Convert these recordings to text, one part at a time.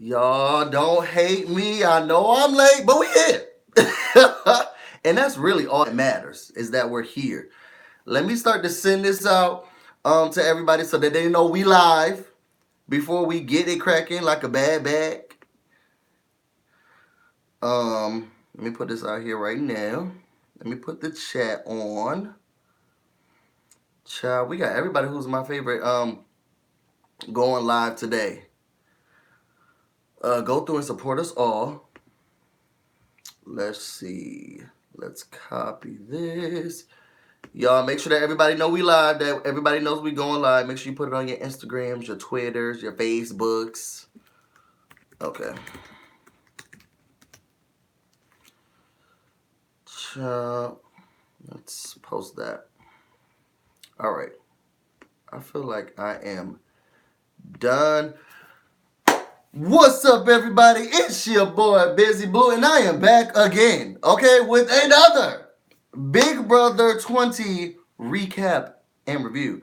Y'all don't hate me. I know I'm late, but we here. And that's really all that matters is that we're here. Let me start to send this out to everybody so that they know we live before we get it cracking like a bad bag. Let me put this out here right now. Let me put the chat on. Child, we got everybody who's my favorite going live today. Go through and support us all. Let's see. Let's copy this. Y'all make sure that everybody know we live, that everybody knows we going live. Make sure you put it on your Instagrams, your Twitters, your Facebooks. Okay. Let's post that. All right. I feel like I am done. What's up, everybody? It's your boy, BusyBlu, and I am back again, okay, with another Big Brother 20 recap and review.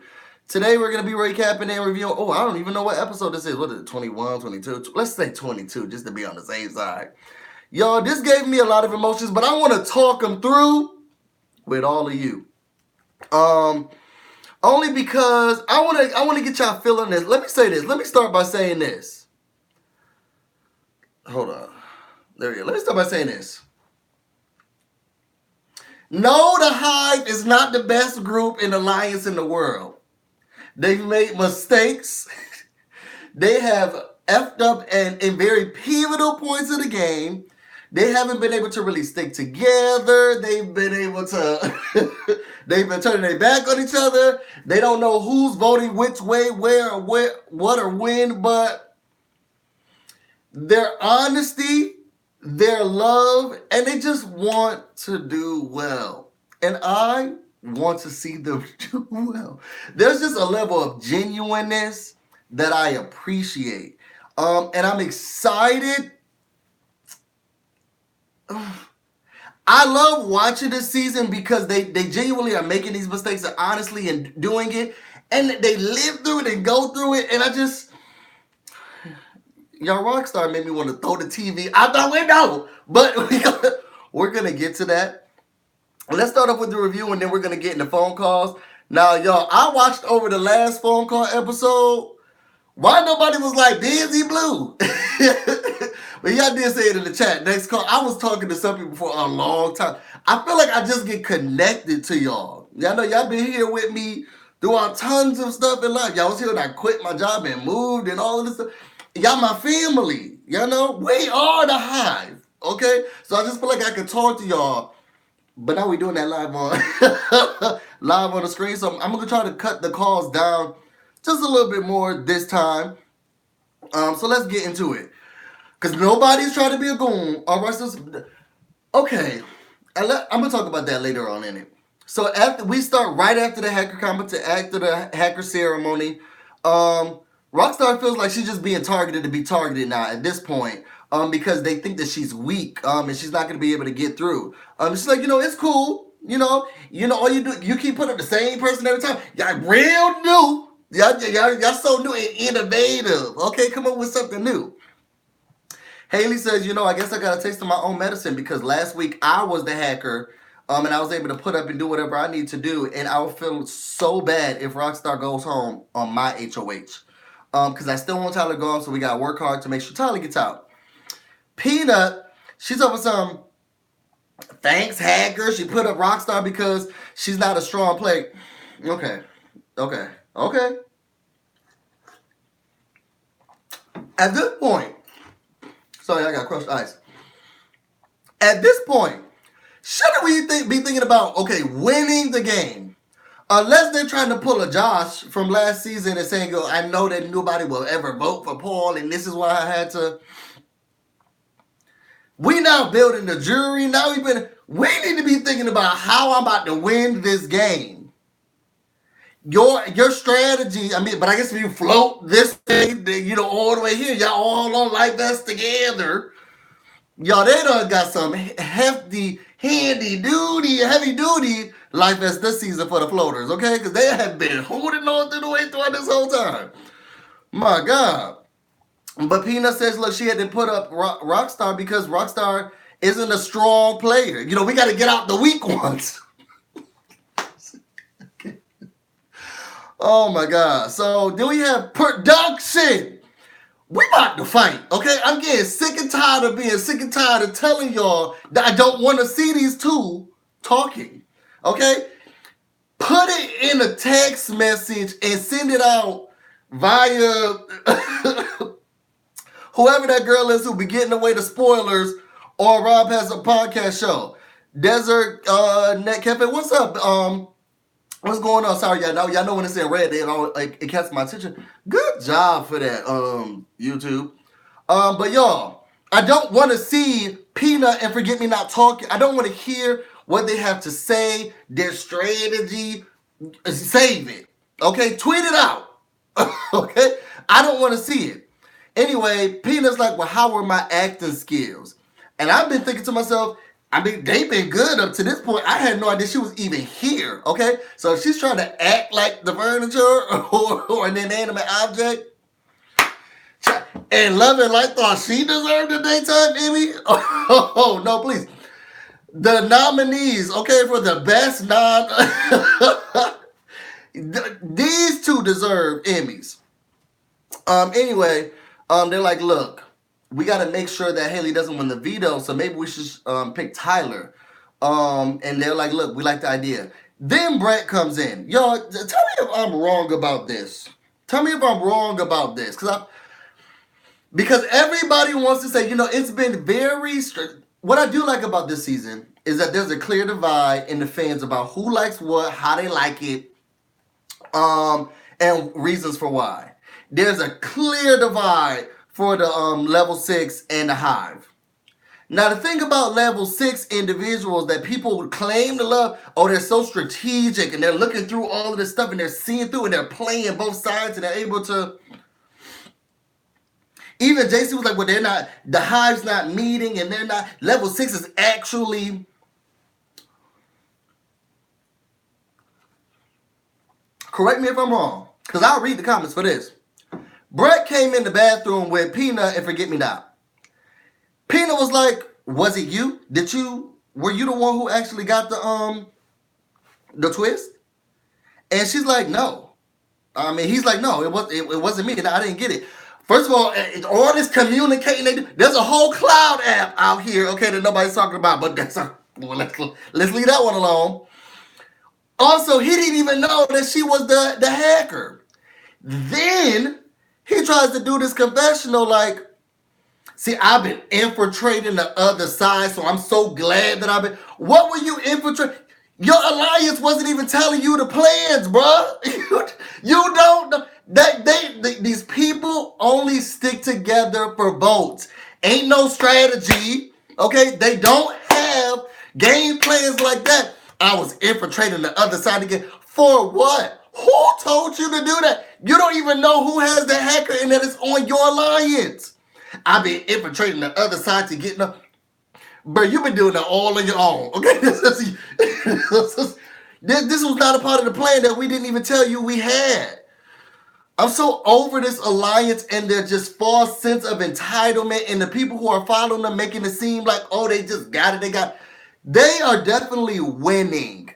Today, we're going to be recapping and reviewing. Oh, I don't even know what episode this is. What is it, 21, 22? Let's say 22, just to be on the same side. Y'all, this gave me a lot of emotions, but I want to talk them through with all of you. Only because I want to get y'all feeling this. Let me say this. Let me start by saying this. Hold on. There we go. Let me start by saying this. No, the Hive is not the best group and alliance in the world. They've made mistakes. They have effed up in very pivotal points of the game. They haven't been able to really stick together. They've been able to... they've been turning their back on each other. They don't know who's voting which way, where, what, or when, but... their honesty, their love, and they just want to do well. And I want to see them do well. There's just a level of genuineness that I appreciate. And I'm excited. I love watching this season because they genuinely are making these mistakes and honestly and doing it. And they live through it and go through it. And I just... y'all, Rockstar made me want to throw the TV out the window. But we're going to get to that. Let's start off with the review, and then we're going to get into phone calls. Now, y'all, I watched over the last phone call episode. Why nobody was like, BusyBlu? But y'all did say it in the chat. Next call. I was talking to some people for a long time. I feel like I just get connected to y'all. Y'all know y'all been here with me throughout tons of stuff in life. Y'all was here when I quit my job and moved and all of this stuff. Y'all my family. Y'all know? We are the Hive. Okay? So I just feel like I could talk to y'all. But now we're doing that live on live on the screen. So I'm going to try to cut the calls down just a little bit more this time. So let's get into it. Because nobody's trying to be a goon. All right, so, okay. I'm going to talk about that later on in it. So after we start right after the hacker competition, after the hacker ceremony, Rockstar feels like she's just being targeted to be targeted now at this point. Because they think that she's weak, and she's not going to be able to get through. She's like, it's cool. All you do, you keep putting up the same person every time. Y'all real new. Y'all so new and innovative. Okay, come up with something new. Haley says, I guess I got a taste of my own medicine because last week I was the hacker, and I was able to put up and do whatever I need to do, and I would feel so bad if Rockstar goes home on my HOH. Because I still want Tyler gone, so we got to work hard to make sure Tyler gets out. Peanut, she's up with some thanks hacker. She put up Rockstar because she's not a strong player. Okay. At this point, sorry, I got crushed ice. At this point, shouldn't we be thinking about, winning the game? Unless they're trying to pull a Josh from last season and saying, I know that nobody will ever vote for Paul, and this is why I had to... We now building the jury. Now we need to be thinking about how I'm about to win this game. Your strategy, but I guess if you float this thing, all the way here, y'all all on life vests together. Y'all, they done got some heavy duty life vests this season for the floaters, okay? Because they have been holding on through the way throughout this whole time. My God. But Peanut says, look, she had to put up Rockstar because Rockstar isn't a strong player. You know, we got to get out the weak ones. Oh my God. So then we have production. We about to fight, okay? I'm getting sick and tired of being sick and tired of telling y'all that I don't want to see these two talking, okay? Put it in a text message and send it out via whoever that girl is who be getting away the spoilers, or Rob has a podcast show. Desert Net Cafe, what's up? What's going on? Sorry, y'all know when it's in red, it catches my attention. Good job for that, YouTube. But y'all, I don't want to see Peanut and Forget Me Not talking. I don't want to hear what they have to say, their strategy. Save it. Okay? Tweet it out. Okay? I don't want to see it. Anyway, Peanut's like, well, how were my acting skills? And I've been thinking to myself, I mean, they've been good up to this point. I had no idea she was even here. Okay? So if she's trying to act like the furniture or an inanimate object, and Love and Light thought she deserved a daytime Emmy? Oh, no, please. The nominees, okay, for the best these two deserve Emmys. Anyway, they're like, look, we got to make sure that Haley doesn't win the veto, so maybe we should pick Tyler. And they're like, look, we like the idea. Then Brett comes in. Y'all, tell me if I'm wrong about this. Tell me if I'm wrong about this, because everybody wants to say, you know, it's been very strict. What I do like about this season is that there's a clear divide in the fans about who likes what, how they like it, and reasons for why. There's a clear divide for the level 6 and the Hive. Now, the thing about level 6 individuals that people claim to love, oh, they're so strategic and they're looking through all of this stuff and they're seeing through and they're playing both sides and they're able to. Even JC was like, well, they're not, the Hive's not meeting and they're not, level 6 is actually. Correct me if I'm wrong, because I'll read the comments for this. Brett came in the bathroom with Peanut and Forget Me Not. Peanut was like, was it you? Were you the one who actually got the twist? And she's like, no. I mean, he's like, no, it wasn't me. I didn't get it. First of all this communicating, there's a whole cloud app out here, okay, that nobody's talking about, but well, let's leave that one alone. Also, he didn't even know that she was the hacker. Then he tries to do this confessional like, see, I've been infiltrating the other side, so I'm so glad that I've been. What were you infiltrating? Your alliance wasn't even telling you the plans, bruh. You don't know. These people only stick together for votes. Ain't no strategy, okay? They don't have game plans like that. I was infiltrating the other side again. For what? Who told you to do that? You don't even know who has the hacker and that it's on your alliance. I've been infiltrating the other side to get enough. Bro, you've been doing that all on your own. Okay? This was not a part of the plan that we didn't even tell you we had. I'm so over this alliance and their just false sense of entitlement and the people who are following them making it seem like, oh, they just got it. They are definitely winning.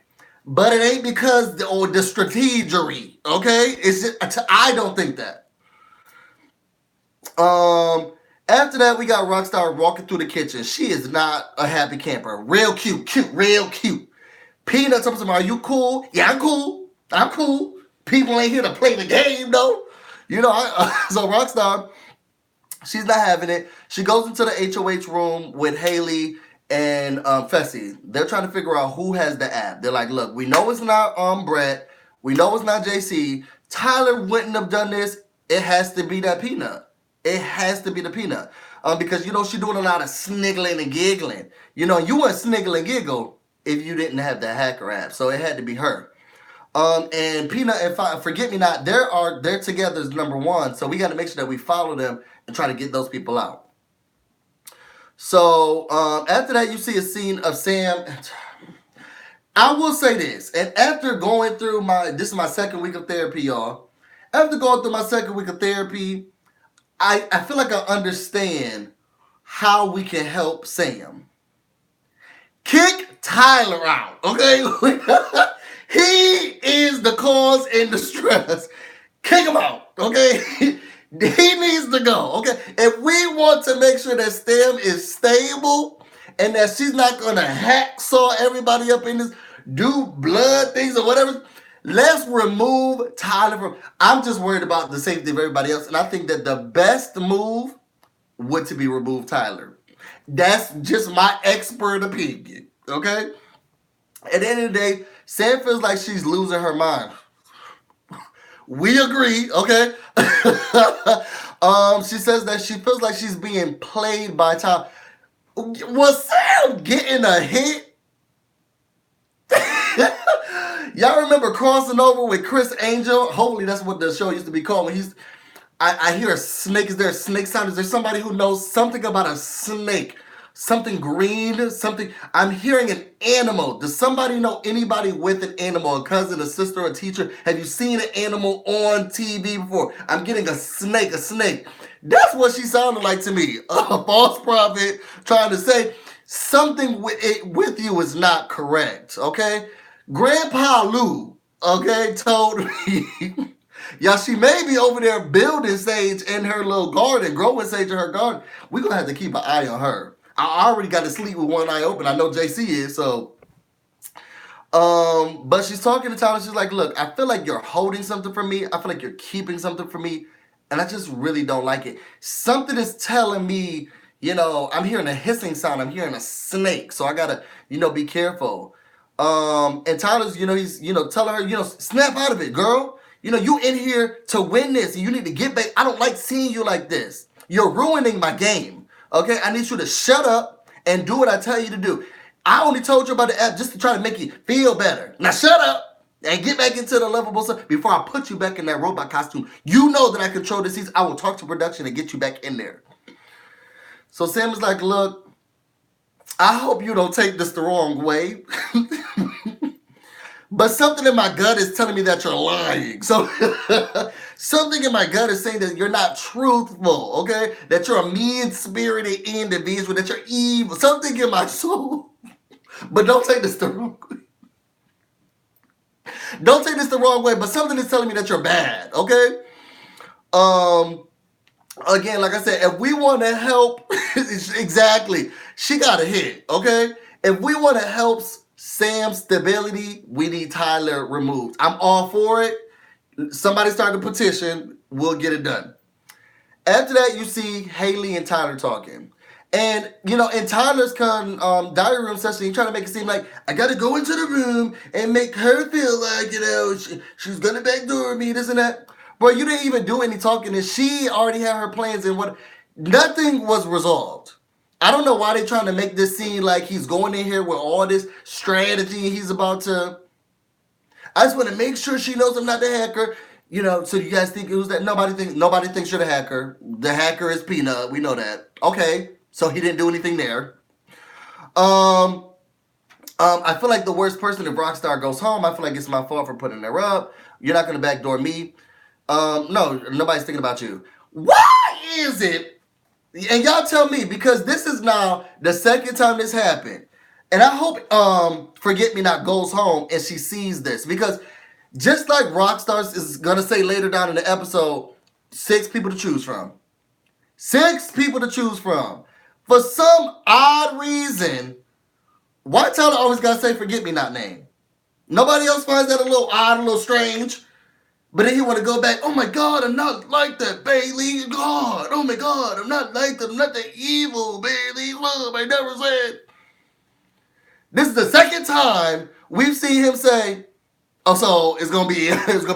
But it ain't because the strategery, okay? It's just, I don't think that. After that, we got Rockstar walking through the kitchen. She is not a happy camper. Real cute, real cute. Peanut tells me, are you cool? Yeah, I'm cool. People ain't here to play the game, though. You know, so Rockstar, she's not having it. She goes into the HOH room with Haley and Fessy. They're trying to figure out who has the app. They're like, look, we know it's not Brett. We know it's not JC. Tyler wouldn't have done this. It has to be that Peanut. It has to be the Peanut. Because, you know, she's doing a lot of sniggling and giggling. You know, you wouldn't sniggle and giggle if you didn't have the hacker app. So it had to be her. And Peanut and Forget Me Not, they're together as number one. So we got to make sure that we follow them and try to get those people out. So after that, you see a scene of Sam. I will say this, and after going through this is my second week of therapy, y'all. After going through my second week of therapy, I feel like I understand how we can help Sam. Kick Tyler out, okay? He is the cause and the stress. Kick him out, okay? He needs to go, okay? If we want to make sure that Sam is stable and that she's not gonna hacksaw everybody up in this, do blood things or whatever, let's remove Tyler from. I'm just worried about the safety of everybody else, and I think that the best move would to be remove Tyler. That's just my expert opinion, okay? At the end of the day, Sam feels like she's losing her mind. We agree, okay? She says that she feels like she's being played by Tom. Was Sam getting a hit? Y'all remember crossing over with Chris Angel? Hopefully that's what the show used to be called. When I hear a snake. Is there a snake sound? Is there somebody who knows something about a snake? Something green, something. I'm hearing an animal. Does somebody know anybody with an animal? A cousin, a sister, a teacher? Have you seen an animal on TV before? I'm getting a snake, a snake. That's what she sounded like to me. A false prophet trying to say something with you is not correct, okay? Grandpa Lou, okay, told me. Yeah, she may be over there building sage in her little garden, growing sage in her garden. We're going to have to keep an eye on her. I already got to sleep with one eye open. I know JC is, so. But she's talking to Tyler. She's like, look, I feel like you're holding something from me. I feel like you're keeping something from me. And I just really don't like it. Something is telling me, I'm hearing a hissing sound. I'm hearing a snake. So I got to, be careful. And Tyler's, he's, telling her, snap out of it, girl. You in here to win this, and you need to get back. I don't like seeing you like this. You're ruining my game. Okay, I need you to shut up and do what I tell you to do. I only told you about the app just to try to make you feel better. Now shut up and get back into the lovable stuff before I put you back in that robot costume. You know that I control the seats. I will talk to production and get you back in there. So Sam is like, look, I hope you don't take this the wrong way. But something in my gut is telling me that you're lying. So something in my gut is saying that you're not truthful, okay? That you're a mean-spirited individual, that you're evil. Something in my soul. But don't take this the wrong way. Don't take this the wrong way, but something is telling me that you're bad, okay? Again, like I said, if we want to help, exactly, she got a hit, okay? If we want to help Sam's stability, we need Tyler removed. I'm all for it. Somebody start a petition. We'll get it done. After that, you see Haley and Tyler talking. And, in Tyler's diary room session, he's trying to make it seem like, I got to go into the room and make her feel like, she's going to backdoor me, this and that. Bro, you didn't even do any talking, and she already had her plans, and nothing was resolved. I don't know why they're trying to make this seem like he's going in here with all this strategy he's about to. I just want to make sure she knows I'm not the hacker. So you guys think who's that? Nobody thinks you're the hacker. The hacker is Peanut. We know that. Okay, so he didn't do anything there. I feel like the worst person if Rockstar goes home. I feel like it's my fault for putting her up. You're not gonna backdoor me. No, nobody's thinking about you. Why is it? And y'all tell me, because this is now the second time this happened. And I hope Forget Me Not goes home and she sees this. Because just like Rockstars is going to say later down in the episode, 6 people to choose from. 6 people to choose from. For some odd reason, why Tyler always got to say Forget Me Not name? Nobody else finds that a little odd, a little strange. But then he want to go back, oh my God, I'm not like that, Bailey. God, oh my God, I'm not like that. I'm not that evil, Bailey. Love, I never said. This is the second time we've seen him say, oh, so it's gonna be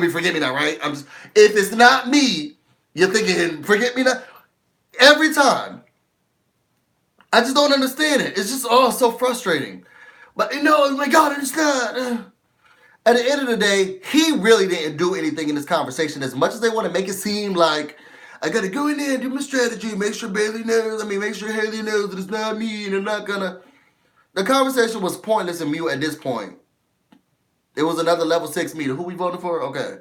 Forget Me Not, right? If it's not me, you're thinking Forget Me Not. Every time. I just don't understand it. It's just so frustrating. But oh my God, it's not. At the end of the day, he really didn't do anything in this conversation. As much as they want to make it seem like, I got to go in there and do my strategy, make sure Haley knows that it's not me and I'm not going to. The conversation was pointless and mute at this point. It was another level 6 meter. Who we voting for? Okay.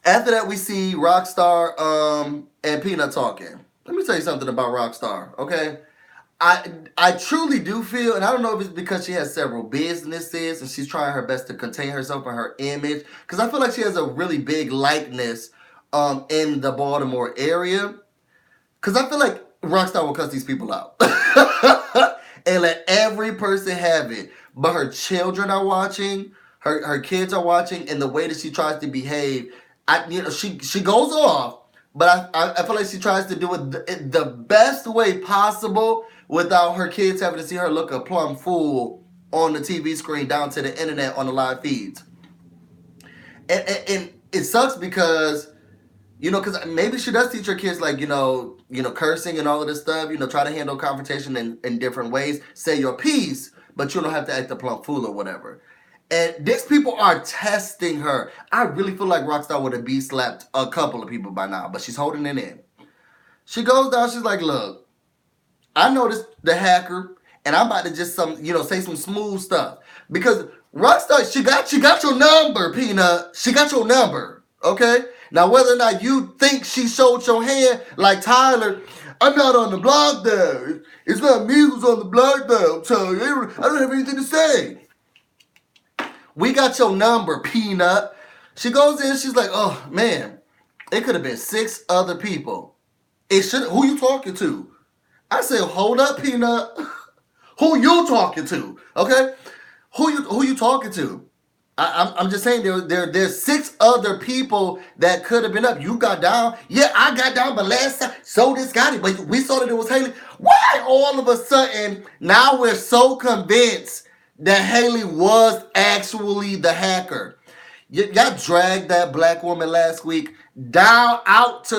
After that, we see Rockstar and Peanut talking. Let me tell you something about Rockstar, okay? I truly do feel, and I don't know if it's because she has several businesses and she's trying her best to contain herself and her image, because I feel like she has a really big likeness in the Baltimore area. Because I feel like Rockstar will cuss these people out and let every person have it. But her children are watching, her kids are watching, and the way that she tries to behave, she goes off. But I feel like she tries to do it the best way possible without her kids having to see her look a plumb fool on the TV screen down to the internet on the live feeds. And it sucks because because maybe she does teach her kids like cursing and all of this stuff. Try to handle confrontation in different ways. Say your piece, but you don't have to act a plump fool or whatever. And these people are testing her. I really feel like Rockstar would have slapped a couple of people by now, but she's holding it in. She goes down. She's like, "Look, I noticed the hacker, and I'm about to just say some smooth stuff because Rockstar, she got your number, Peanut. She got your number, okay? Now whether or not you think she showed your hand like Tyler, I'm not on the blog there. It's not me who's on the blog there. I'm telling you, I don't have anything to say. We got your number, Peanut." She goes in. She's like, "Oh man, it could have been 6 other people. It should. Who you talking to?" I said, "Hold up, Peanut. Who you talking to? Okay, who you talking to? I'm just saying there's 6 other people that could have been up. You got down, yeah, I got down, but last time so did Scotty, but we saw that it was Haley. Why all of a sudden now we're so convinced that Haley was actually the hacker? Y'all dragged that black woman last week down out to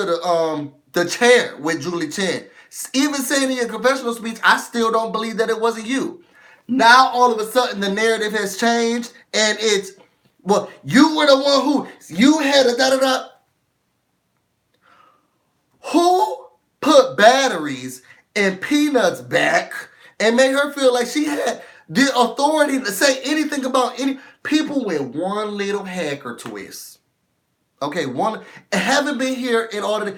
the chair with Julie Chen. Even saying in your confessional speech, I still don't believe that it wasn't you. Now all of a sudden the narrative has changed and it's, well, you were the one who, you had a da-da-da. Who put batteries in Peanut's back and made her feel like she had the authority to say anything about any people with one little hacker twist? Okay, one haven't been here in order to,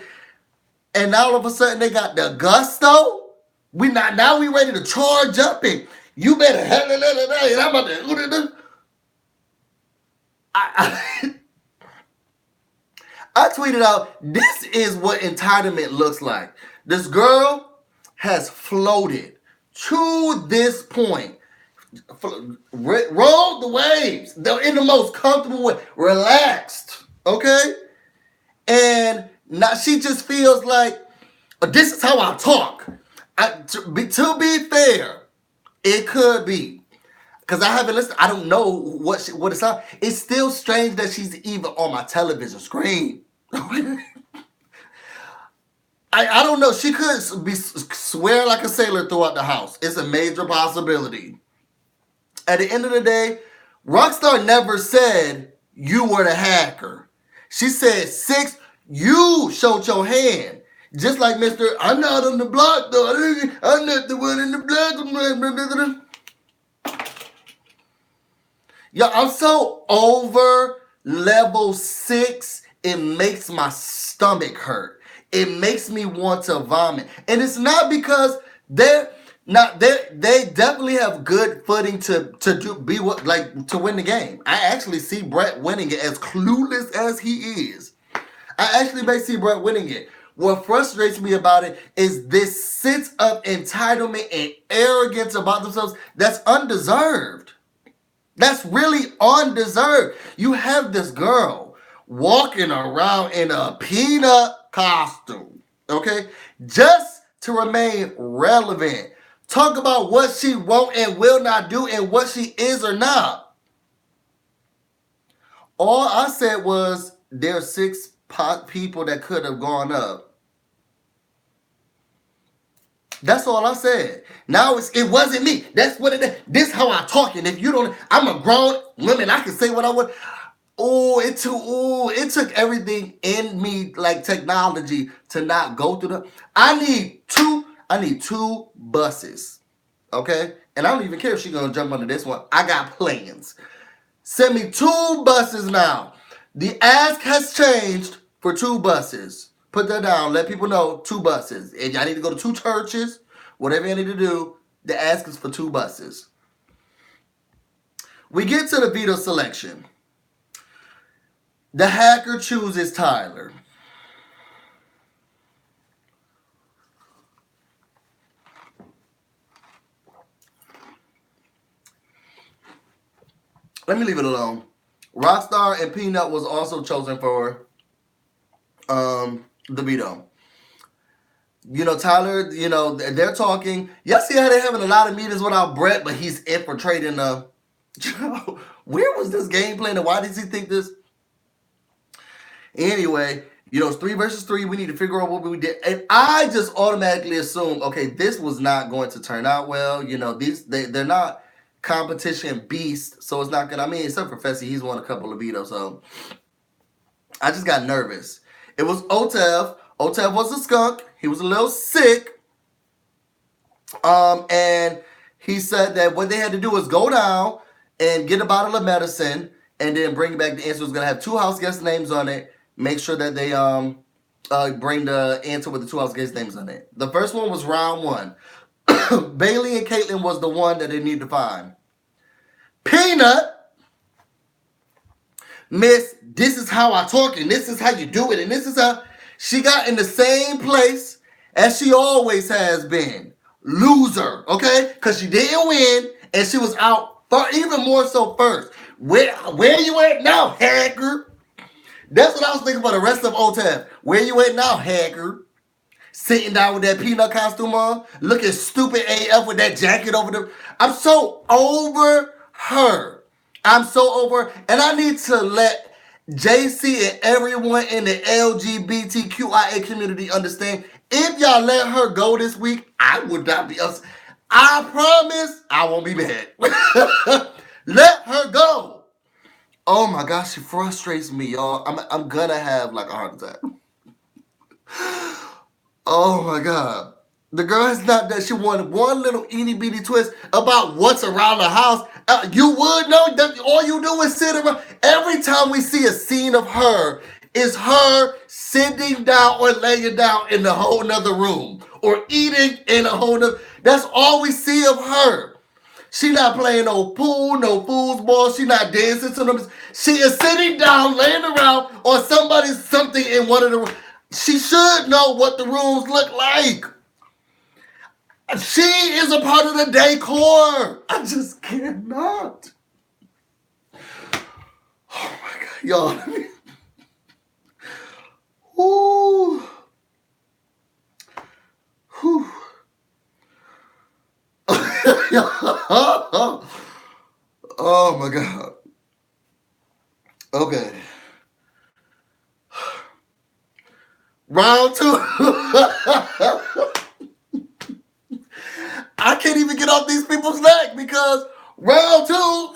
and now all of a sudden they got the gusto. Now we ready to charge up and you better and I'm about to I I tweeted out, this is what entitlement looks like. This girl has floated to this point, rolled the waves in the most comfortable way, relaxed, okay? And now she just feels like, this is how I talk. To be fair, it could be. Because I haven't listened. I don't know what it's on. It's still strange that she's even on my television screen. I don't know. She could be swear like a sailor throughout the house. It's a major possibility. At the end of the day, Rockstar never said you were the hacker. She said 6, you showed your hand. Just like Mr. I'm not on the block though. I'm not the one in the block. Yo, I'm so over level 6, it makes my stomach hurt. It makes me want to vomit. And it's not because they definitely have good footing to win the game. I actually see Brett winning it, as clueless as he is. I actually may see Brett winning it. What frustrates me about it is this sense of entitlement and arrogance about themselves that's undeserved. That's really undeserved. You have this girl walking around in a peanut costume, okay? Just to remain relevant. Talk about what she won't and will not do and what she is or not. All I said was there's 6 people that could have gone up. That's all I said. Now it wasn't me. That's what it is. This is how I talk. And if you don't, I'm a grown woman. I can say what I want. It took everything in me, like technology, to not go through the. I need two buses. Okay? And I don't even care if she's gonna jump under this one. I got plans. Send me 2 buses now. The ask has changed for 2 buses. Put that down. Let people know 2 buses. If y'all need to go to 2 churches, whatever you need to do, the ask is for 2 buses. We get to the veto selection. The hacker chooses Tyler. Let me leave it alone. Rockstar and Peanut was also chosen for the veto. Tyler, they're talking. Y'all see how they're having a lot of meetings without Brett, but he's infiltrating the. Where was this game plan and why does he think this? Anyway, it's 3 versus 3. We need to figure out what we did. And I just automatically assumed, okay, this was not going to turn out well. They're not competition beasts, so it's not gonna. Except for Fessy, he's won a couple of vetoes, so I just got nervous. It was Otev. Otev was a skunk. He was a little sick. And he said that what they had to do was go down and get a bottle of medicine and then bring back the answer. It was gonna have 2 house guest names on it. Make sure that they bring the answer with the 2 house guest names on it. The first one was round 1. Bailey and Caitlyn was the one that they need to find. Peanut, Miss, this is how I talk and this is how you do it and this is how she got in the same place as she always has been. Loser, okay? Because she didn't win and she was out for even more so first. Where you at now, hacker? That's what I was thinking for the rest of OTAB. Where you at now, hacker? Sitting down with that peanut costume on, looking stupid AF with that jacket over the. I'm so over her. I'm so over, and I need to let JC and everyone in the LGBTQIA community understand. If y'all let her go this week, I would not be upset. I promise I won't be mad. Let her go. Oh my gosh, she frustrates me, y'all. I'm gonna have like a heart attack. Oh my God. The girl has not done. She wanted one little itty bitty twist about what's around the house. You would know that all you do is sit around. Every time we see a scene of her, is her sitting down or laying down in a whole nother room or eating in a whole nother. That's all we see of her. She not playing no pool, no foosball. She not dancing to them. She is sitting down, laying around on something in one of the rooms. She should know what the rooms look like. She is a part of the decor. I just cannot. Oh my God, y'all. Ooh. Whew. Oh my God. Okay. Round 2. I can't even get off these people's neck because round 2.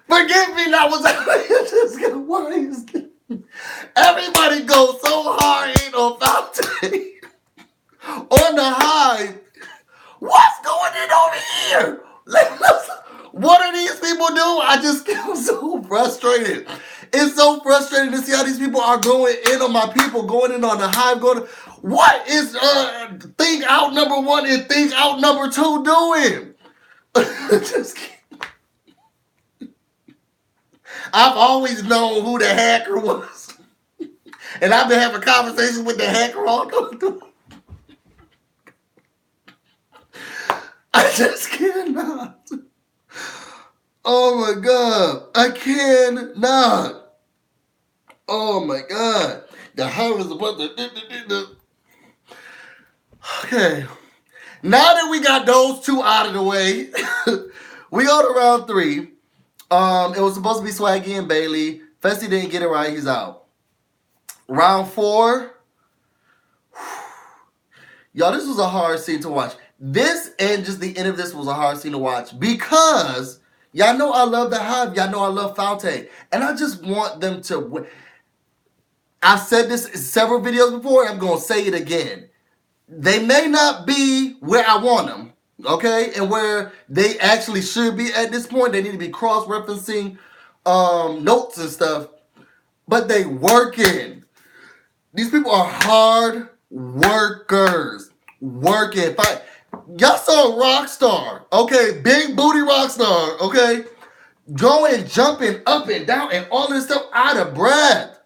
Forgive me, that was just why is everybody goes so hard in on Fountain. On the high. What's going in over here? What do these people do? I just get so frustrated. It's so frustrating to see how these people are going in on my people, going in on the hive, what is thing out number 1 and thing out number 2 doing? Just I've always known who the hacker was. And I've been having conversations with the hacker all through. I just cannot. Oh my God. I cannot. Oh my God. The hive is about to. Okay. Now that we got those 2 out of the way, we go to round 3. It was supposed to be Swaggy and Bailey. Fessy didn't get it right. He's out. Round 4. Y'all, this was a hard scene to watch. This and just the end of this was a hard scene to watch because y'all know I love the Hive. Y'all know I love Faute. And I just want them to win. I've said this in several videos before. I'm going to say it again. They may not be where I want them. okay, and where they actually should be at this point. They need to be cross-referencing notes and stuff, but they working. These people are hard workers. Working. Y'all saw Rockstar, okay? Big booty Rockstar, okay? Going, jumping up and down and all this stuff out of breath.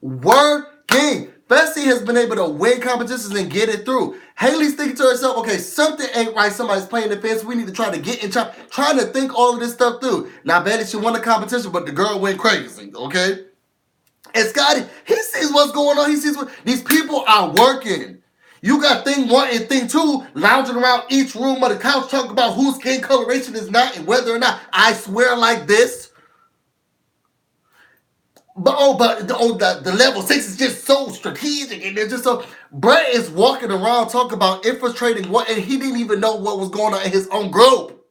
Working. Fessy has been able to win competitions and get it through. Haley's thinking to herself, okay, something ain't right. Somebody's playing the fence. We need to try to get in, trying to think all of this stuff through. Now, Betty, she won the competition, but the girl went crazy, okay? And Scotty, he sees what's going on. He sees what these people are working. You got thing one and thing two lounging around each room of the couch talking about whose skin coloration is not and whether or not I swear like this. But the level 6 is just so strategic and they're just so. Brett is walking around talking about infiltrating what, and he didn't even know what was going on in his own group.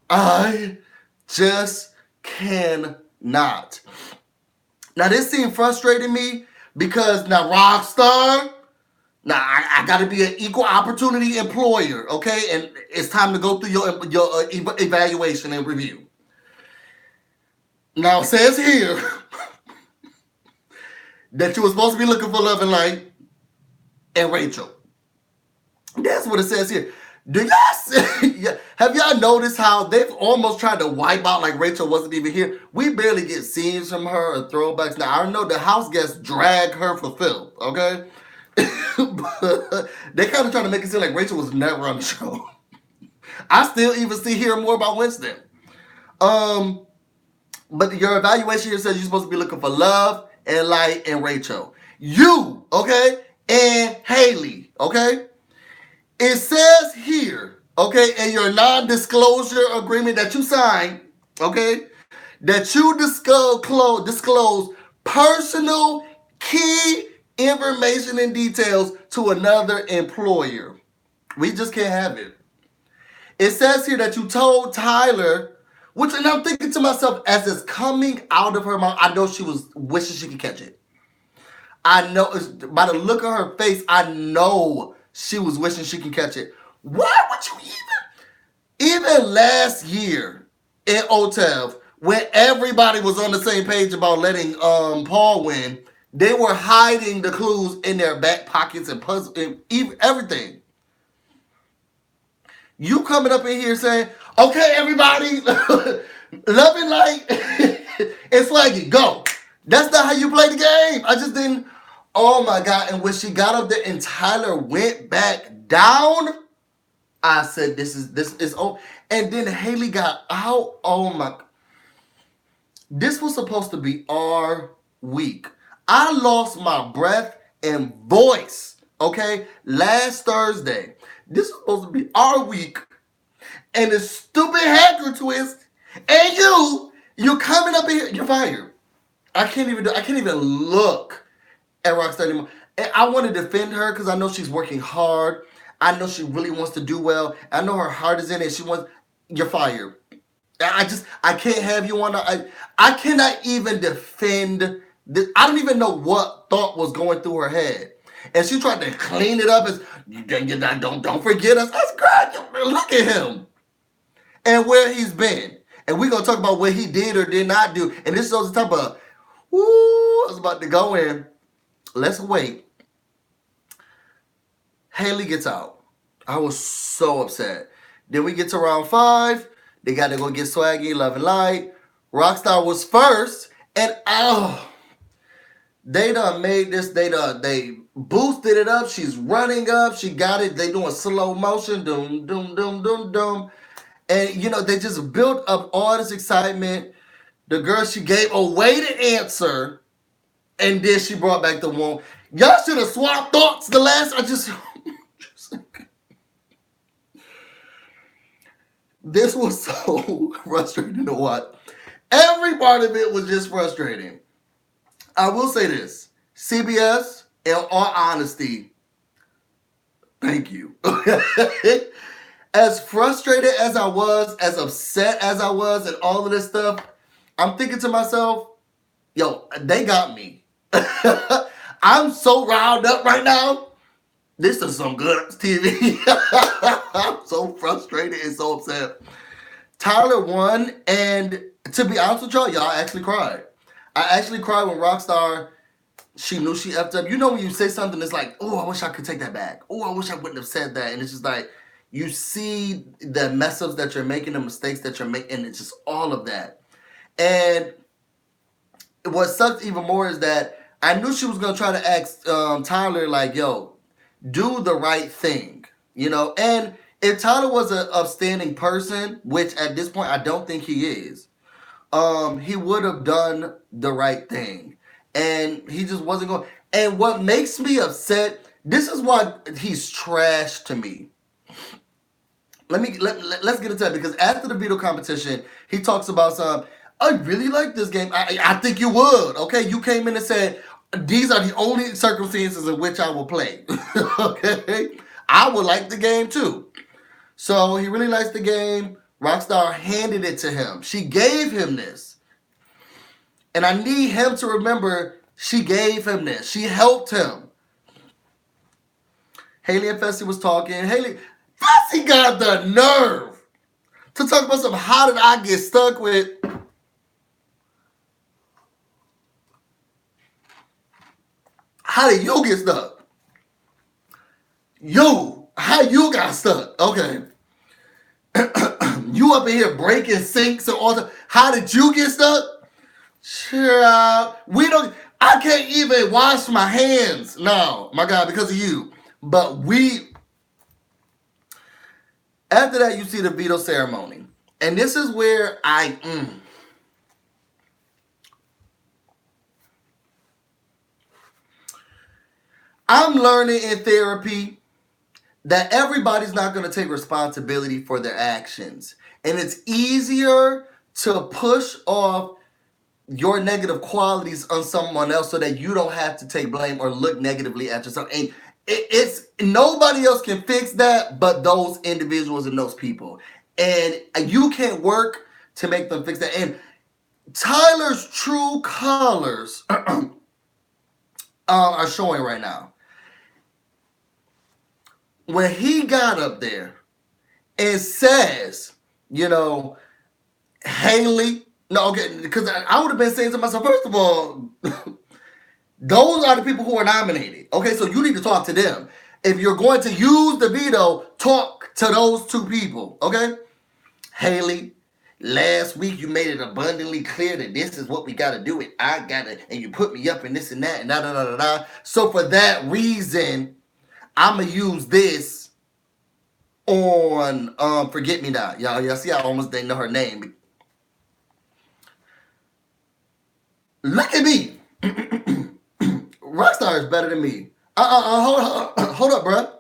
I just cannot. Now this scene frustrated me because now Rockstar, now I got to be an equal opportunity employer, okay? And it's time to go through your evaluation and review. Now it says here that you were supposed to be looking for Love and Light and Rachel. That's what it says here. Do y'all see, have y'all noticed how they've almost tried to wipe out like Rachel wasn't even here? We barely get scenes from her or throwbacks. Now, I know the house guests drag her for filth, okay? But they kind of trying to make it seem like Rachel was never on the show. I still even hear more about Winston. But your evaluation here says you're supposed to be looking for Love and Light and Rachel. You, okay? And Haley, okay? It says here, okay, in your non-disclosure agreement that you signed, okay, that you disclose personal key information and details to another employer. We just can't have it. It says here that you told Tyler, which, and I'm thinking to myself, as it's coming out of her mouth, I know she was wishing she could catch it. I know, by the look of her face, I know she was wishing she could catch it. Why would you even last year in OTEV, when everybody was on the same page about letting Paul win, they were hiding the clues in their back pockets and puzzle and everything. You coming up in here saying, okay, everybody, Love and Light and Swaggy, go. That's not how you play the game. I just didn't. Oh my God. And when she got up there and Tyler went back down, I said, this is oh. And then Haley got out. Oh my. This was supposed to be our week. I lost my breath and voice, okay, last Thursday. This was supposed to be our week. And the stupid hacker twist, and you coming up in here, you're fired. I can't even look at Rockstar anymore. And I want to defend her because I know she's working hard. I know she really wants to do well. I know her heart is in it. You're fired. I can't have you on. I cannot even defend this. I don't even know what thought was going through her head. And she tried to clean it up as, don't forget us. That's great. Look at him. And where he's been. And we're going to talk about what he did or did not do. And this shows the type of, I was about to go in. Let's wait. Haley gets out. I was so upset. Then we get to round 5. They got to go get Swaggy, Love and Light. Rockstar was first. And they done made this. They boosted it up. She's running up. She got it. They doing slow motion. Doom, doom, doom, doom, doom. And, they just built up all this excitement. The girl, she gave away the answer. And then she brought back the one. Y'all should have swapped thoughts the last. This was so frustrating to watch. Every part of it was just frustrating. I will say this. CBS, in all honesty, thank you. As frustrated as I was, as upset as I was, and all of this stuff, I'm thinking to myself, yo, they got me. I'm so riled up right now This is some good TV. I'm so frustrated and so upset. Tyler won, and to be honest with y'all, I actually cried. I actually cried when Rockstar, she knew she effed up. You know when you say something that's like, oh, I wish I could take that back. Oh, I wish I wouldn't have said that. And it's just like, you see the mess ups that you're making, the mistakes that you're making, and it's just all of that. And what sucked even more is that I knew she was going to try to ask Tyler, like, yo, do the right thing, you know? And if Tyler was an upstanding person, which at this point I don't think he is, he would have done the right thing. And he just wasn't going. And what makes me upset, this is why he's trash to me. Let's get into that, because after the veto competition, he talks about some. I really like this game. I think you would. Okay, you came in and said these are the only circumstances in which I will play. Okay, I would like the game too. So he really likes the game. Rockstar handed it to him. She gave him this, and I need him to remember she gave him this. She helped him. Haley and Fessy was talking. Fessy got the nerve to talk about some. How did I get stuck with? How did you get stuck? How you got stuck? Okay. You up in here breaking sinks and all that. How did you get stuck? Child, I can't even wash my hands now, my God, because of you. But after that, you see the veto ceremony. And this is where I'm learning in therapy that everybody's not going to take responsibility for their actions. And it's easier to push off your negative qualities on someone else so that you don't have to take blame or look negatively at yourself. And it's nobody else can fix that but those individuals and those people. And you can't work to make them fix that. And Tyler's true colors are showing right now. When he got up there and says, you know, Haley, no, okay, because I would have been saying to myself, first of all, those are the people who are nominated. Okay, so you need to talk to them. If you're going to use the veto, talk to those two people. Okay, Haley, last week you made it abundantly clear that this is what we got to do. And I got to, and you put me up in this and that and da da da da da. So for that reason, I'm gonna use this on Forget Me Not. Y'all see I almost didn't know her name. Look at me. Rockstar is better than me. Hold up, bruh.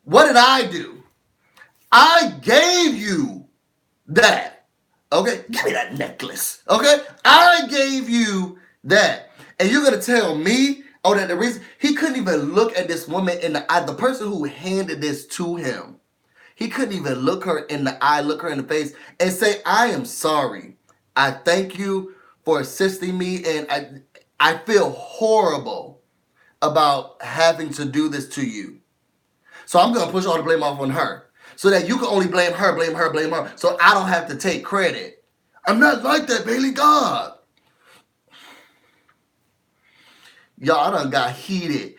What did I do? I gave you that. Okay? Give me that necklace. Okay? I gave you that. And you're going to tell me, oh, that the reason he couldn't even look at this woman in the eye, the person who handed this to him. He couldn't even look her in the eye, look her in the face, and say, I am sorry. I thank you for assisting me, and I feel horrible about having to do this to you. So I'm going to push all the blame off on her so that you can only blame her, so I don't have to take credit. I'm not like that, Bailey. God. Y'all, I done got heated.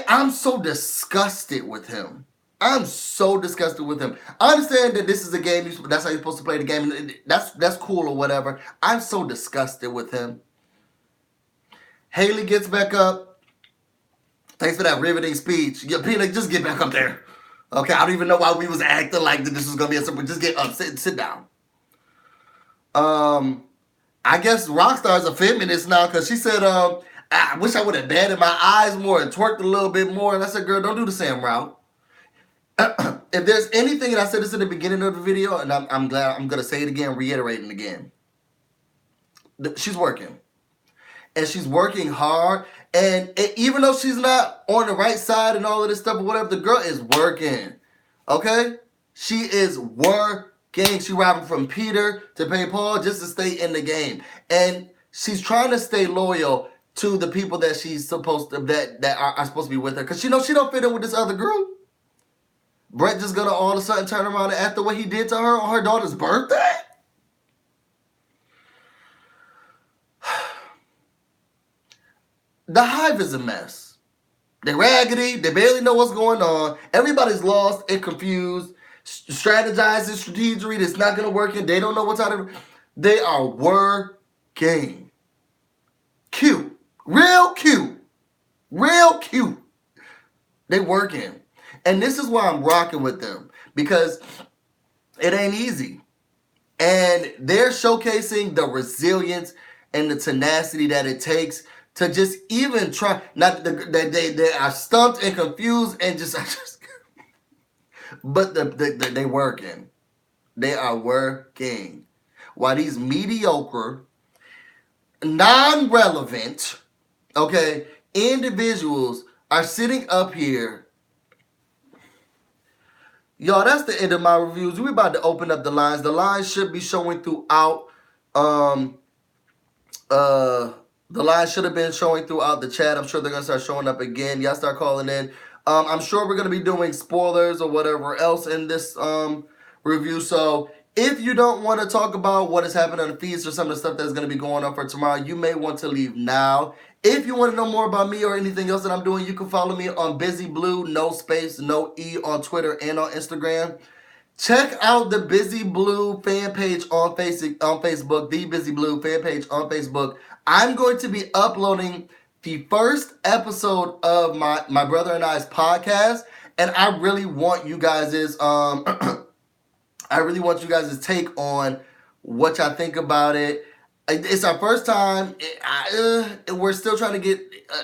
I'm so disgusted with him. I'm so disgusted with him. I understand that this is a game. That's how you're supposed to play the game. That's cool or whatever. I'm so disgusted with him. Haley gets back up. Thanks for that riveting speech. Yeah, Peter, just get back up there. Okay, I don't even know why we was acting like that this was going to be a simple. Just get up. Sit down. I guess Rockstar's a feminist now because she said, I wish I would have batted my eyes more and twerked a little bit more. And I said, girl, don't do the same route. If there's anything, and I said this in the beginning of the video, and I'm glad I'm going to say it again, reiterating again. She's working. And she's working hard. And even though she's not on the right side and all of this stuff or whatever, the girl is working. Okay? She is working. She robbing from Peter to pay Paul just to stay in the game. And she's trying to stay loyal to the people that she's supposed to that are supposed to be with her, because she knows she don't fit in with this other group. Brett just gonna all of a sudden turn around and act the way he did to her on her daughter's birthday? The Hive is a mess. They're raggedy. They barely know what's going on. Everybody's lost and confused. Strategizing, strategery that's not gonna work, and they don't know what's out of it. They are working. Cute. Real cute. Real cute. They working. And this is why I'm rocking with them. Because it ain't easy. And they're showcasing the resilience and the tenacity that it takes to just even try. Not they are stumped and confused and just but they working. They are working. While these mediocre, non-relevant, okay, individuals are sitting up here. Y'all, that's the end of my reviews. We're about to open up the lines. The lines should be showing throughout. The lines should have been showing throughout the chat. I'm sure they're gonna start showing up again. Y'all start calling in. I'm sure we're gonna be doing spoilers or whatever else in this review. So if you don't want to talk about what has happened on the feast or some of the stuff that's gonna be going on for tomorrow, you may want to leave now. If you want to know more about me or anything else that I'm doing, you can follow me on BusyBlu, no space, no E, on Twitter and on Instagram. Check out the BusyBlu fan page on Facebook, the BusyBlu fan page on Facebook. I'm going to be uploading the first episode of my brother and I's podcast, and I really want you guys' take on what y'all think about it. It's our first time. We're still trying to get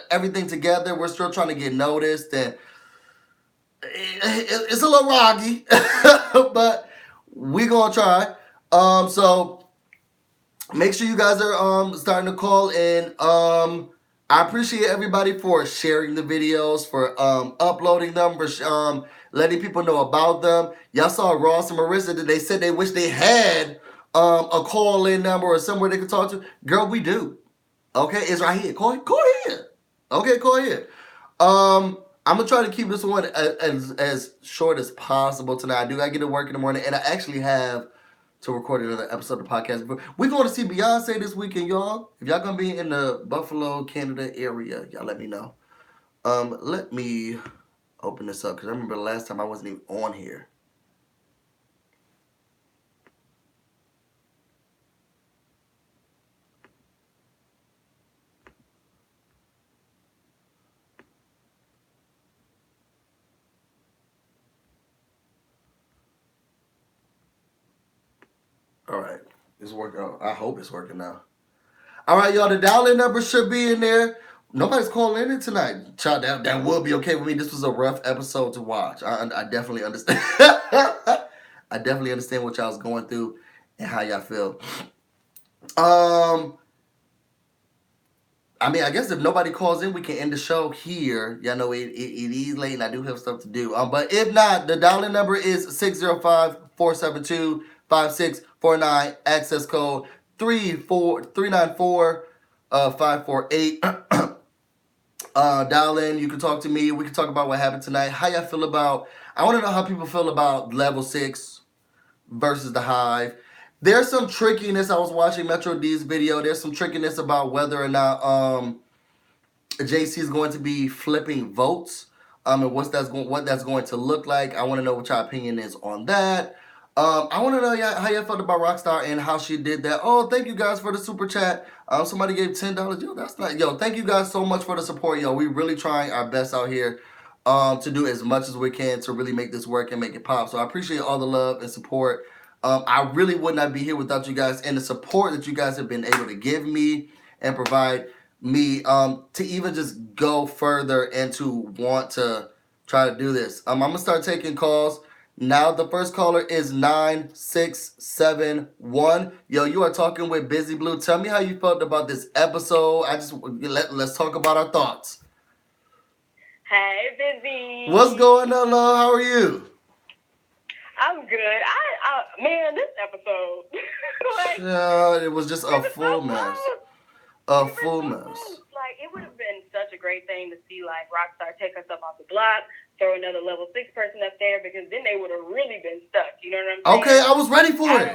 everything together. We're still trying to get noticed, and it's a little rocky, but we're gonna try. So make sure you guys are starting to call in. I appreciate everybody for sharing the videos, for uploading them, for letting people know about them. Y'all saw Ross and Marissa that they said they wish they had a call in number or somewhere they could talk to. Girl, we do. Okay, it's right here. Call here. Okay, call here. I'm gonna try to keep this one as short as possible tonight. I do gotta get to work in the morning, and I actually have to record another episode of the podcast. We're going to see Beyonce this weekend, y'all. If y'all gonna be in the Buffalo, Canada area, y'all let me know. Let me open this up because I remember the last time I wasn't even on here. All right, it's working. Oh, I hope it's working now. All right, y'all. The dial-in number should be in there. Nobody's calling in tonight. Child, that will be okay with me. This was a rough episode to watch. I definitely understand. I definitely understand what y'all's going through and how y'all feel. I mean, I guess if nobody calls in, we can end the show here. Y'all know it is late and I do have stuff to do. But if not, the dial-in number is 605-472-5649. Access code 394-548. Dial in. You can talk to me. We can talk about what happened tonight. How y'all feel about... I want to know how people feel about Level 6 versus the Hive. There's some trickiness. I was watching Metro D's video. There's some trickiness about whether or not JC is going to be flipping votes, and what that's going to look like. I want to know what your opinion is on that. I want to know how you felt about Rockstar and how she did that. Oh, thank you guys for the super chat. Somebody gave $10. Yo, that's not... Yo, thank you guys so much for the support. Yo, we really trying our best out here to do as much as we can to really make this work and make it pop. So I appreciate all the love and support. I really would not be here without you guys and the support that you guys have been able to give me and provide me to even just go further and to want to try to do this. I'm going to start taking calls. Now the first caller is 9671. Yo, you are talking with BusyBlu. Tell me how you felt about this episode. Let's talk about our thoughts. Hey, Busy. What's going on, love? How are you? I'm good. Man, this episode. It was just a full mess. A full mess. Like, it great thing to see like Rockstar take herself off the block, throw another level 6 person up there, because then they would have really been stuck. You know what I'm saying? Okay, I was ready for it.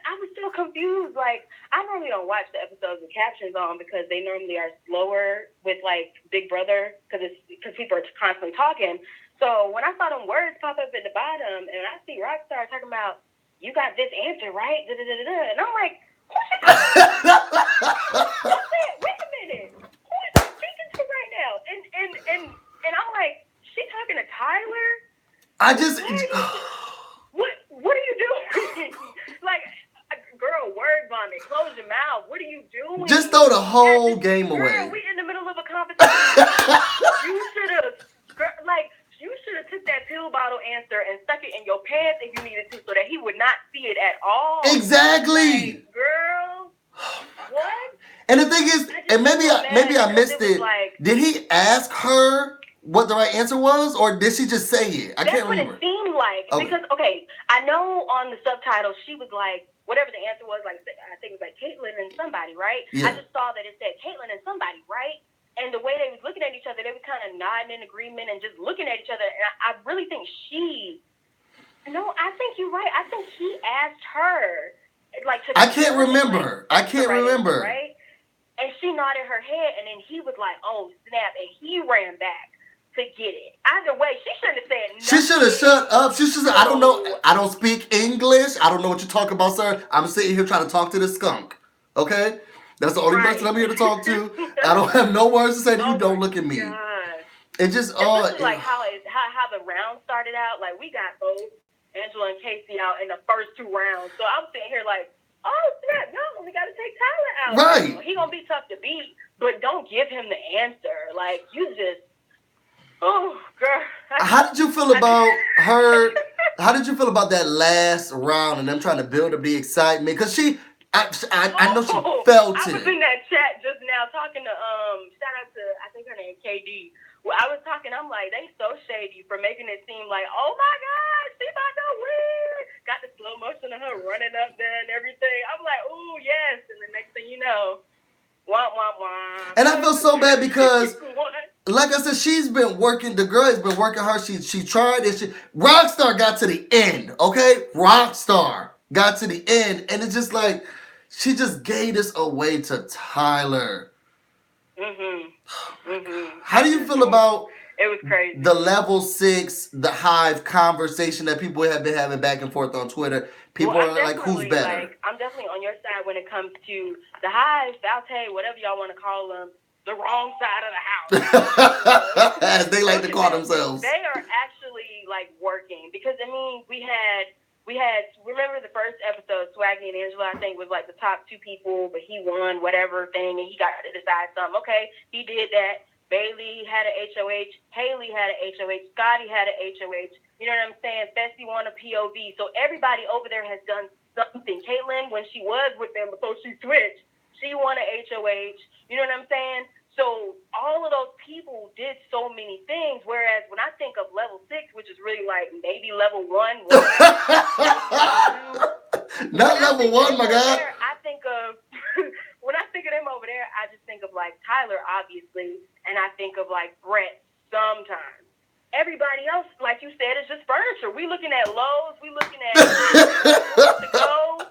I was so confused. Like, I normally don't watch the episodes with captions on because they normally are slower with like Big Brother because people are constantly talking. So when I saw them words pop up at the bottom and I see Rockstar talking about, you got this answer, right? And I'm like, who's she talking to? Wait a minute. Who is she speaking to right now? And I'm like, she talking to Tyler? I just... What are you doing? Like, girl, word vomit. Close your mouth. What are you doing? Just throw the whole game away. Girl, we in the middle of a competition. You should have took that pill bottle answer and stuck it in your pants if you needed to, so that he would not see it at all. Exactly. Like, girl, what? And the thing is, and maybe I missed it. Like, did he ask her what the right answer was, or did she just say it? I can't remember. That's what it seemed like. Okay. Because, I know on the subtitles she was like, whatever the answer was, like, I think it was like Caitlyn and somebody, right? Yeah. I just saw that it said Caitlyn and somebody, right? And the way they was looking at each other, they were kind of nodding in agreement and just looking at each other. And I really think I think you're right. I think he asked her, like, to... I can't remember. Right? And she nodded her head, and then he was like, oh, snap, and he ran back to get it. Either way, she shouldn't have said nothing. She should have shut up. She should have... I don't know. I don't speak English. I don't know what you're talking about, sir. I'm sitting here trying to talk to this skunk. Okay? That's the only person I'm here to talk to. I don't have no words to say to you. Don't look at me. God. It just... like how the round started out. Like, we got both Angela and Casey out in the first 2 rounds. So I'm sitting here like, oh, snap, no, we got to take Tyler out. Right. He going to be tough to beat, but don't give him the answer. Like, you just... Oh, girl. How did you feel about her? How did you feel about that last round and them trying to build up the excitement? Because I know she felt it. I was in that chat just now talking to, shout out to, I think her name KD. Well, I was talking, I'm like, they so shady for making it seem like, oh my God, she about to win. Got the slow motion of her running up there and everything. I'm like, ooh, yes. And the next thing you know, wah, wah, wah. And I feel so bad because, like I said, she's been working, the girl has been working hard. She tried it. Rockstar got to the end, okay? Rockstar got to the end. And it's just like, she just gave this away to Tyler. How do you feel about it was crazy. The level 6, the Hive conversation that people have been having back and forth on Twitter? People are like, who's better? Like, I'm definitely on your side when it comes to the Hive, Falte, whatever y'all want to call them, the wrong side of the house. As they like to call themselves. They are actually like working because we had remember the first episode, Swaggy and Angela, I think, was like the top 2 people, but he won whatever thing and he got to decide something. Okay, he did that. Bailey had an HOH, Haley had an HOH, Scotty had an HOH. You know what I'm saying? Fessy won a POV. So everybody over there has done something. Caitlyn, when she was with them before she switched, she won a HOH. You know what I'm saying? So all of those people did so many things, whereas when I think of level 6, which is really like maybe level 1. Not level 1, my God. I think of, when I think of them over there, I just think of like Tyler, obviously, and I think of like Brett sometimes. Everybody else, like you said, is just furniture. We looking at Lowe's, we looking at to go.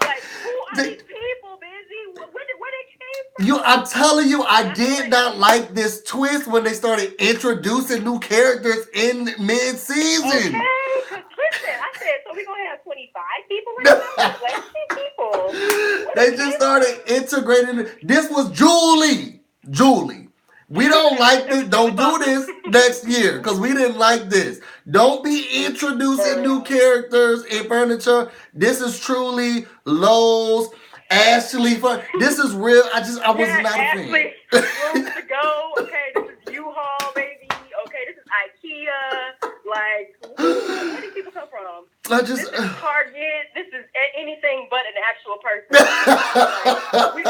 Like, who are these people, Busy? Where they came from? I'm telling you, I did not like this twist when they started introducing new characters in mid-season. Okay, because listen, I said, so we're going to have 25 people right now? Like, 10 people. They just started integrating. This was Julie. We don't like this. Don't do this next year because we didn't like this. Don't be introducing new characters in furniture. This is truly Lowe's, Ashley. This is real. I was not a fan. Ashley, rooms to go. Okay, this is U-Haul, baby. Okay, this is IKEA. Like, where do people come from? This is Target. This is anything but an actual person.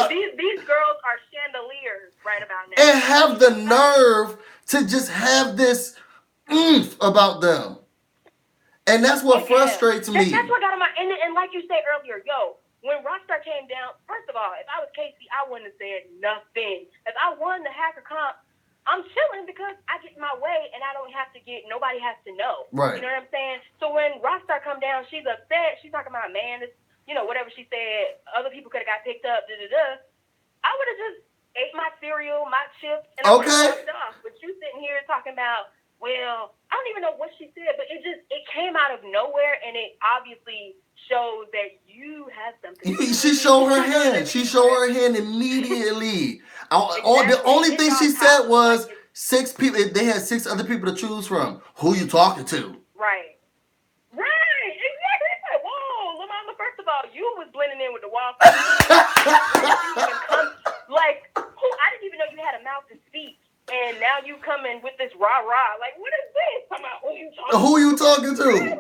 These girls are chandeliers right about now. And have the nerve to just have this oomph about them. And that's what frustrates me. That's what got on my... And like you said earlier, when Rockstar came down, first of all, if I was Casey, I wouldn't have said nothing. If I won the hacker comp, I'm chilling because I get my way and I don't have to get, nobody has to know. Right. You know what I'm saying? So when Rockstar come down, she's upset. She's talking about, man, this, whatever she said, other people could have got picked up, I would have just ate my cereal, my chips, and I would have walked off. But you sitting here talking about, well, I don't even know what she said, but it came out of nowhere, and it obviously shows that you have something. She showed her hand. She showed her hand immediately. The only thing she said was 6 people. They had 6 other people to choose from. Who you talking to? Right. Right. Exactly. It's like, whoa, Lamama, first of all, you was blending in with the wall. Like, I didn't even know you had a mouth to speak. And now you come in with this rah-rah. Like, what is this? I'm like, who you talking to? I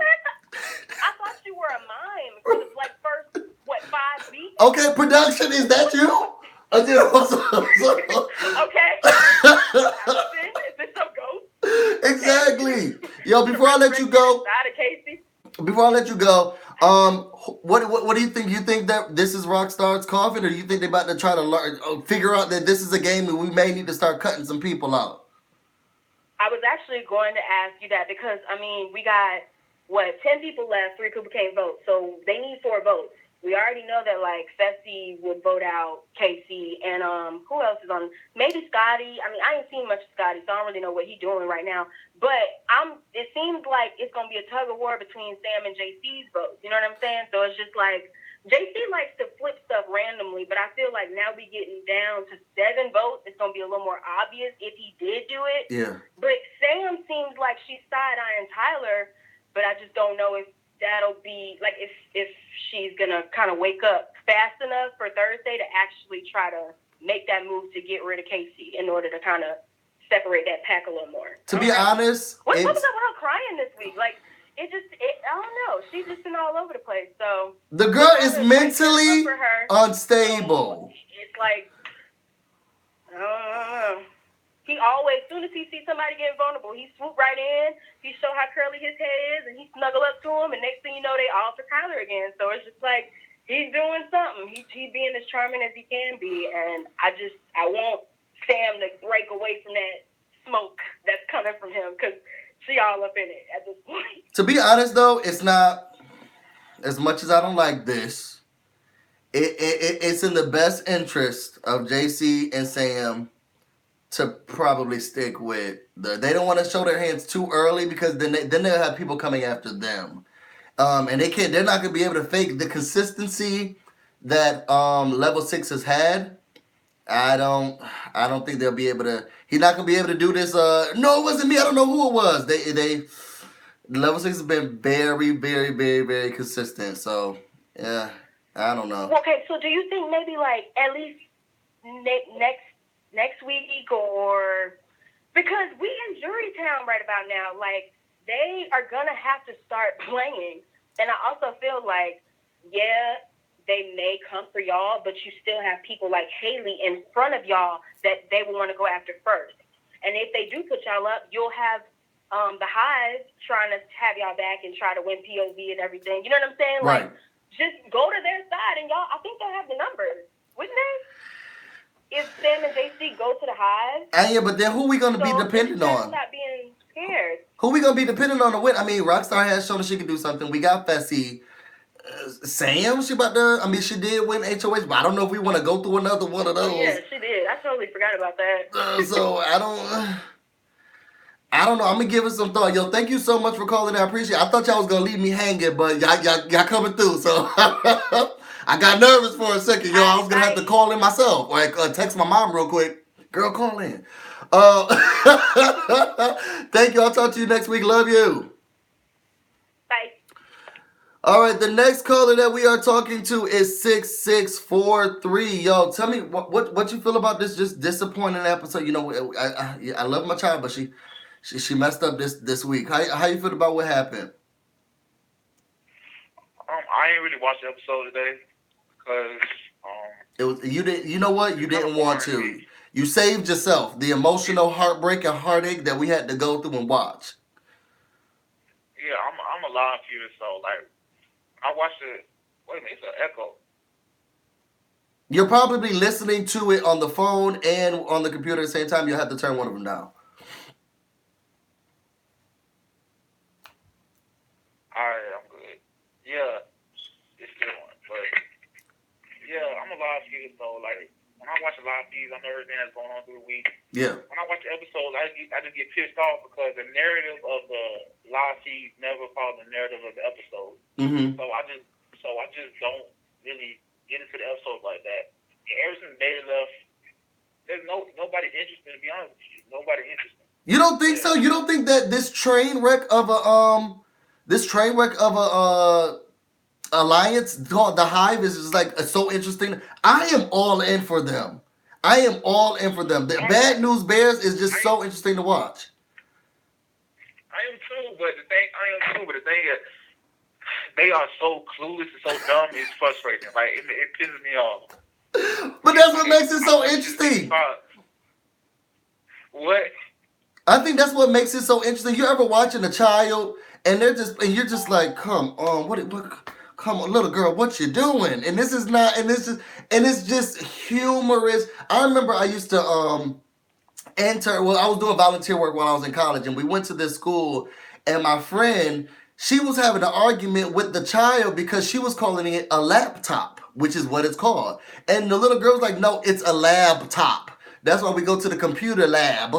thought you were a mime for the, first, 5 weeks? Okay, production, is that you? Okay. Is this some ghost? Exactly. Yo, before I let you go, what do you think? You think that this is Rockstar's coffin, or do you think they're about to try to figure out that this is a game and we may need to start cutting some people out? I was actually going to ask you that because, we got, 10 people left, 3 people can't vote. So they need 4 votes. We already know that, Fessy would vote out Casey, and who else is on? Maybe Scotty. I ain't seen much of Scotty, so I don't really know what he's doing right now. But it seems like it's going to be a tug of war between Sam and JC's votes. You know what I'm saying? So it's just JC likes to flip stuff randomly, but I feel like now we getting down to 7 votes. It's going to be a little more obvious if he did do it. Yeah. But Sam seems like she's side-eyeing Tyler, but I just don't know if that'll be, if she's going to kind of wake up fast enough for Thursday to actually try to make that move to get rid of Casey in order to kind of separate that pack a little more. To be honest, what was up with her crying this week? I don't know. She's just been all over the place. So the girl is mentally unstable. It's I don't know. He always, as soon as he sees somebody getting vulnerable, he swoop right in. He show how curly his head is, and he snuggle up to him. And next thing you know, they all for Tyler again. So it's just he's doing something. He's being as charming as he can be, and I want Sam to break away from that smoke that's coming from him because she all up in it at this point. To be honest, though, it's not, as much as I don't like this, it's in the best interest of JC and Sam to probably stick with they don't want to show their hands too early because then they'll have people coming after them. And they're not gonna be able to fake the consistency that level 6 has had. I don't think they'll be able to. He's not gonna be able to do this. No, it wasn't me. I don't know who it was. They level 6 has been very, very, very, very consistent. So yeah, I don't know. Okay, so do you think maybe at least next week, or because we in Jurytown right about now, they are gonna have to start playing, and I also feel they may come for y'all, but you still have people like Haley in front of y'all that they will want to go after first, and if they do put y'all up, you'll have the Hive trying to have y'all back and try to win POV and everything. You know what I'm saying? Right. Just go to their side, and y'all, I think they'll have the numbers, wouldn't they? If Sam and JC go to the Hive. Yeah, but then who we going to be dependent on? Stop being scared. Who we going to be dependent on to win? Rockstar has shown that she can do something. We got Fessy. Sam, she did win HOH, but I don't know if we want to go through another one of those. Yeah, she did. I totally forgot about that. So I don't know. I'm going to give it some thought. Yo, thank you so much for calling. I appreciate it. I thought y'all was going to leave me hanging, but y'all coming through, so... I got nervous for a second, yo. I was gonna have to call in myself, or text my mom real quick. Girl, call in. Thank you. I'll talk to you next week. Love you. Bye. All right, the next caller that we are talking to is 6643. Yo, tell me what you feel about this just disappointing episode. You know, I love my child, but she messed up this week. How you feel about what happened? I ain't really watched the episode today. Because it was you didn't. You know what? You didn't want to. You saved yourself the emotional heartbreak and heartache that we had to go through and watch. Yeah, I'm a live viewer, so I watched it. Wait a minute, it's an echo. You're probably listening to it on the phone and on the computer at the same time. You'll have to turn one of them down. Alright, I'm good. Yeah, it's still on. But yeah, I'm a live feeder, so like when I watch a live feed, I know everything that's going on through the week. Yeah. When I watch the episodes, I just get pissed off because the narrative of the live feed never follows the narrative of the episode. Mm-hmm. So I just don't really get into the episodes like that. And ever since Beta left, there's nobody interested. To be honest with you, nobody interested. You don't think Yeah. so? You don't think that this train wreck of a alliance called the Hive is just like so interesting? I am all in for them. I am all in for them. The Bad News Bears is just so interesting to watch. I am too, but the thing is, they are so clueless and so dumb. It's frustrating. Like it pisses me off. But that's what makes it so interesting. What? I think that's what makes it so interesting. You ever watching a child and you're just like, come on, come on, little girl, what you doing? And this is not, and it's just humorous. I remember I used to I was doing volunteer work while I was in college, and we went to this school, and my friend, she was having an argument with the child because she was calling it a laptop, which is what it's called. And the little girl was like, no, it's a laptop. That's why we go to the computer lab,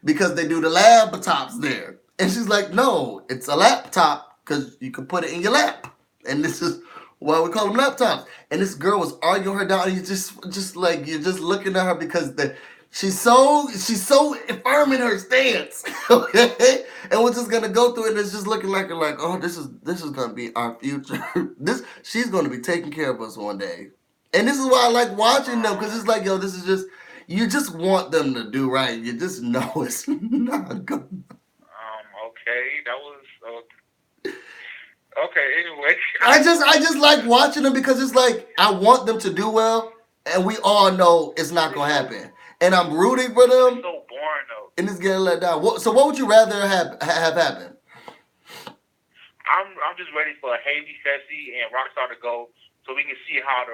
because they do the laptops there. And she's like, no, it's a laptop because you can put it in your lap. And this is why we call them laptops. And this girl was arguing her down, and you're just looking at her because she's so firm in her stance. Okay? And we're just gonna go through it, and it's just looking like oh, this is gonna be our future. She's gonna be taking care of us one day. And this is why I like watching them, because it's like, yo, this is just, you just want them to do right. You just know it's not good. Okay, that was okay. Anyway, I just like watching them because it's like I want them to do well, and we all know it's not gonna happen. And I'm rooting for them. It's so boring though. And it's getting let down. So what would you rather have happen? I'm just ready for Haley, Fessy, and Rockstar to go, so we can see how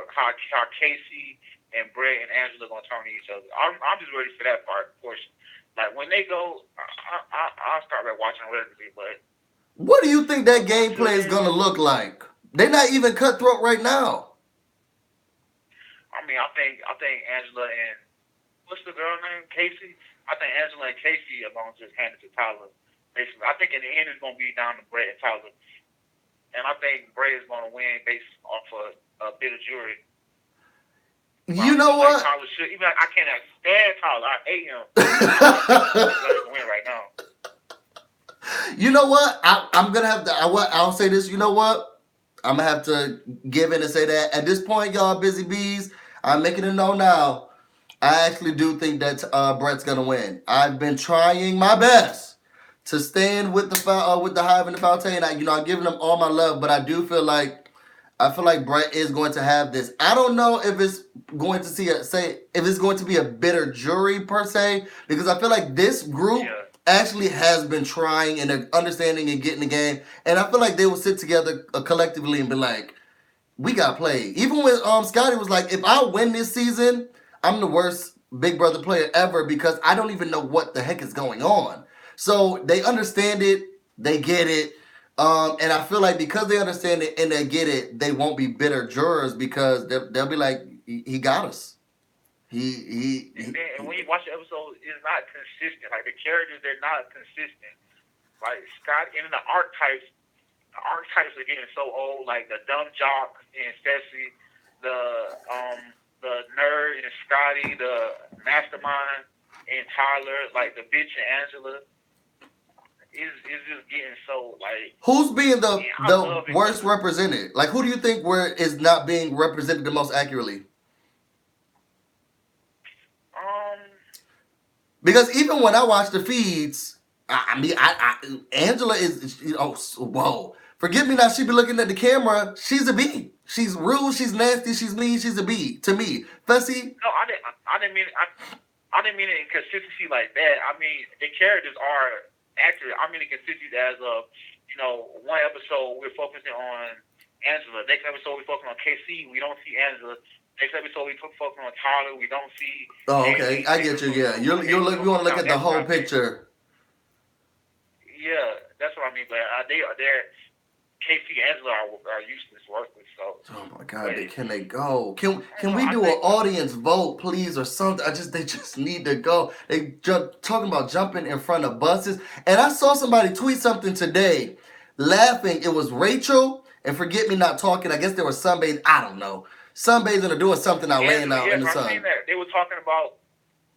Casey and Brett and Angela gonna turn to each other. I'm just ready for that portion. Like when they go, I'll start watching regularly. But what do you think that gameplay is gonna look like? They're not even cutthroat right now. I mean, I think Angela and what's the girl name? Casey. I think Angela and Casey are gonna just hand it to Tyler. Basically, I think in the end it's gonna be down to Brett and Tyler, and I think Brett is gonna win based off of a bit of jury. You know what? Tyler should, even I cannot stand Tyler. I hate him. He's win right now. You know what? I'm gonna have to. I'll say this. You know what? I'm gonna have to give in and say that at this point, y'all, busy bees. I'm making it known now. I actually do think that Brett's gonna win. I've been trying my best to stand with the Hive and the Fountain. I'm giving them all my love, but I do feel like Brett is going to have this. I don't know if it's going to if it's going to be a bitter jury per se, because I feel like this group actually has been trying and they're understanding and getting the game, and I feel like they will sit together collectively and be like, we got played. Even when Scotty was like, if I win this season, I'm the worst Big Brother player ever because I don't even know what the heck is going on. So they understand it, they get it, and I feel like because they understand it and they get it, they won't be bitter jurors because they'll be like, he got us. And when you watch the episode, it's not consistent. Like the characters, they're not consistent. Like Scott and the archetypes are getting so old. Like the dumb jock and Fessy, the nerd and Scotty, the mastermind and Tyler, like the bitch and Angela. It's just getting so like. Who's being the worst represented? Like, who do you think is not being represented the most accurately? Because even when I watch the feeds, Angela is, whoa. Forgive me now, she be looking at the camera. She's a B. She's rude, she's nasty, she's mean, she's a B to me. Fessy? No, I didn't mean it in consistency like that. I mean, the characters are accurate. I mean, the consistency as of, one episode we're focusing on Angela. Next episode we're focusing on KC. We don't see Angela. next episode we focus on Tyler. We don't see Oh, okay. anything. I Next get you. episode we Yeah, focus on you look. Angela. You want to look Now at the that's what whole I mean. picture. Yeah, that's what I mean. But they're Casey and Angela are useless workers. So, Oh my God, but can they go? I Can don't know. we I do an think audience vote, please, or something? They just need to go. They talking about jumping in front of buses, and I saw somebody tweet something today, laughing. It was Rachel and Forget Me Not Talking. I guess there was sunbathing. I don't know, sunbathing or doing something out laying Angela. out Yes, in the I seen sun. that. They were talking about.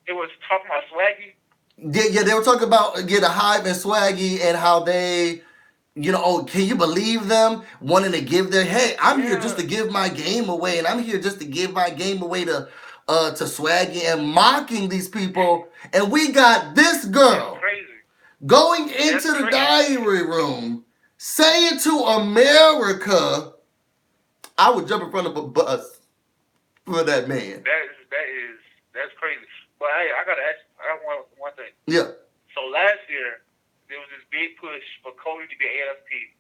It was talking about Swaggy. Yeah, they were talking about the Hive and Swaggy and how they. Oh, can you believe them wanting to give their hey, I'm here just Yeah, to give my game away, and I'm here just to give my game away to Swaggy and mocking these people. And we got this that's girl crazy. going That's into the crazy. diary room saying to America, I would jump in front of a bus for that man. That's crazy. But hey, I gotta ask. I got one thing. Yeah. So last year there was this big push for Cody to be AFP.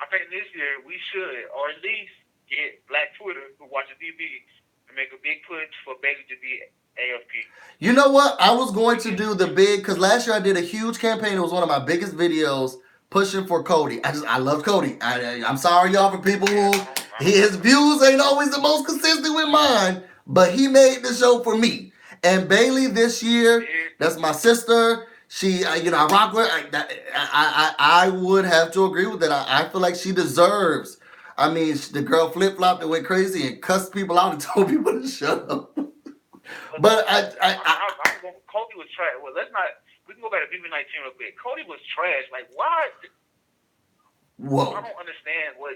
I think this year we should, or at least get Black Twitter who watches TV to make a big push for Bailey to be AFP. You know what? I was going to do the big because last year I did a huge campaign. It was one of my biggest videos pushing for Cody. I love Cody. I'm sorry y'all for people who his views ain't always the most consistent with mine, but he made the show for me. And Bailey this year, that's my sister. She, I rock with. I would have to agree with that. I feel like she deserves. I mean, the girl flip flopped and went crazy and cussed people out and told people to shut up. But Cody was trash. Well, let's not. We can go back to BB19 real quick. Cody was trash. Like, why? Whoa. I don't understand what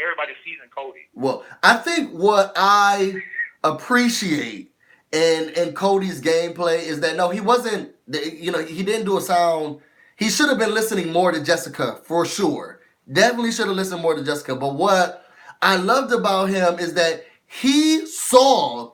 everybody sees in Cody. Well, I think what I appreciate in Cody's gameplay is that no, he wasn't. He didn't do a sound. He should have been listening more to Jessica for sure. Definitely should have listened more to Jessica. But what I loved about him is that he saw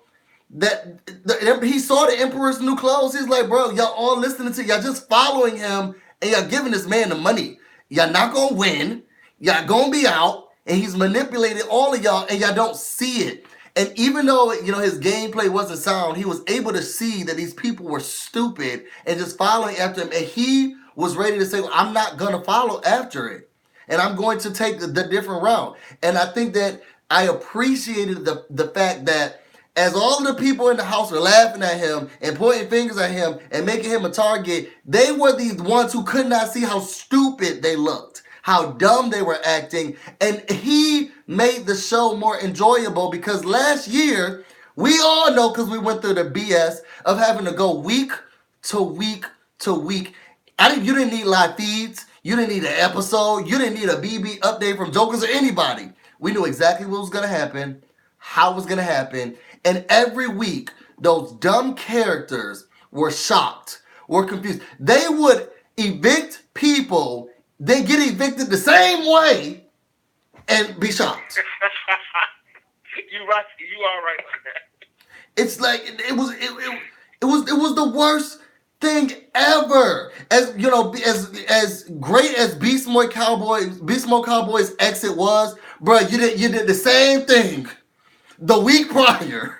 he saw the Emperor's New Clothes. He's like, bro, y'all all listening to y'all just following him and y'all giving this man the money. Y'all not gonna win. Y'all gonna be out, and he's manipulated all of y'all, and y'all don't see it. And even though his gameplay wasn't sound, he was able to see that these people were stupid and just following after him. And he was ready to say, well, I'm not gonna follow after it, and I'm going to take the different route. And I think that I appreciated the fact that as all of the people in the house were laughing at him and pointing fingers at him and making him a target, they were the ones who could not see how stupid they looked, how dumb they were acting. And he made the show more enjoyable because last year, we all know because we went through the BS of having to go week to week to week. You didn't need live feeds. You didn't need an episode. You didn't need a BB update from Jokers or anybody. We knew exactly what was going to happen, how it was going to happen. And every week, those dumb characters were shocked, were confused. They would evict people. They get evicted the same way and be shocked. You right. You are right like that. It's like it was the worst thing ever. As great as Beast Mode Cowboy's exit was, bro, you did the same thing the week prior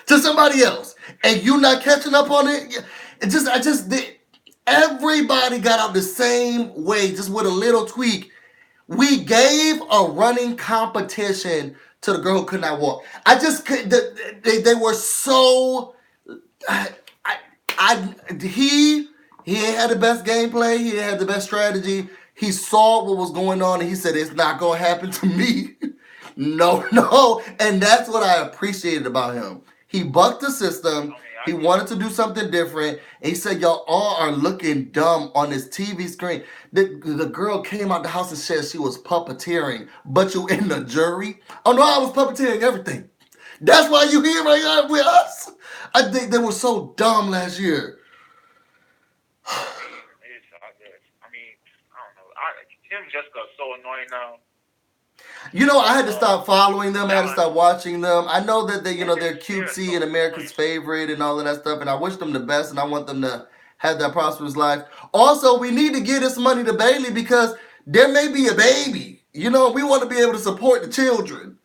to somebody else, and you not catching up on it. I just did. Everybody got out the same way, just with a little tweak. We gave a running competition to the girl who could not walk. I just could. They were so. He had the best gameplay. He had the best strategy. He saw what was going on, and he said, "It's not gonna happen to me." No, and that's what I appreciated about him. He bucked the system. He wanted to do something different. And he said, y'all all are looking dumb on this TV screen. The girl came out the house and said she was puppeteering, but you in the jury? Oh no, I was puppeteering everything. That's why you here right now with us. I think they were so dumb last year. I mean, I don't know. Him and Jessica are so annoying now. I had to stop following them. I had to stop watching them. I know that they're cutesy and America's favorite and all of that stuff, and I wish them the best, and I want them to have that prosperous life. Also, we need to give this money to Bailey because there may be a baby. We want to be able to support the children.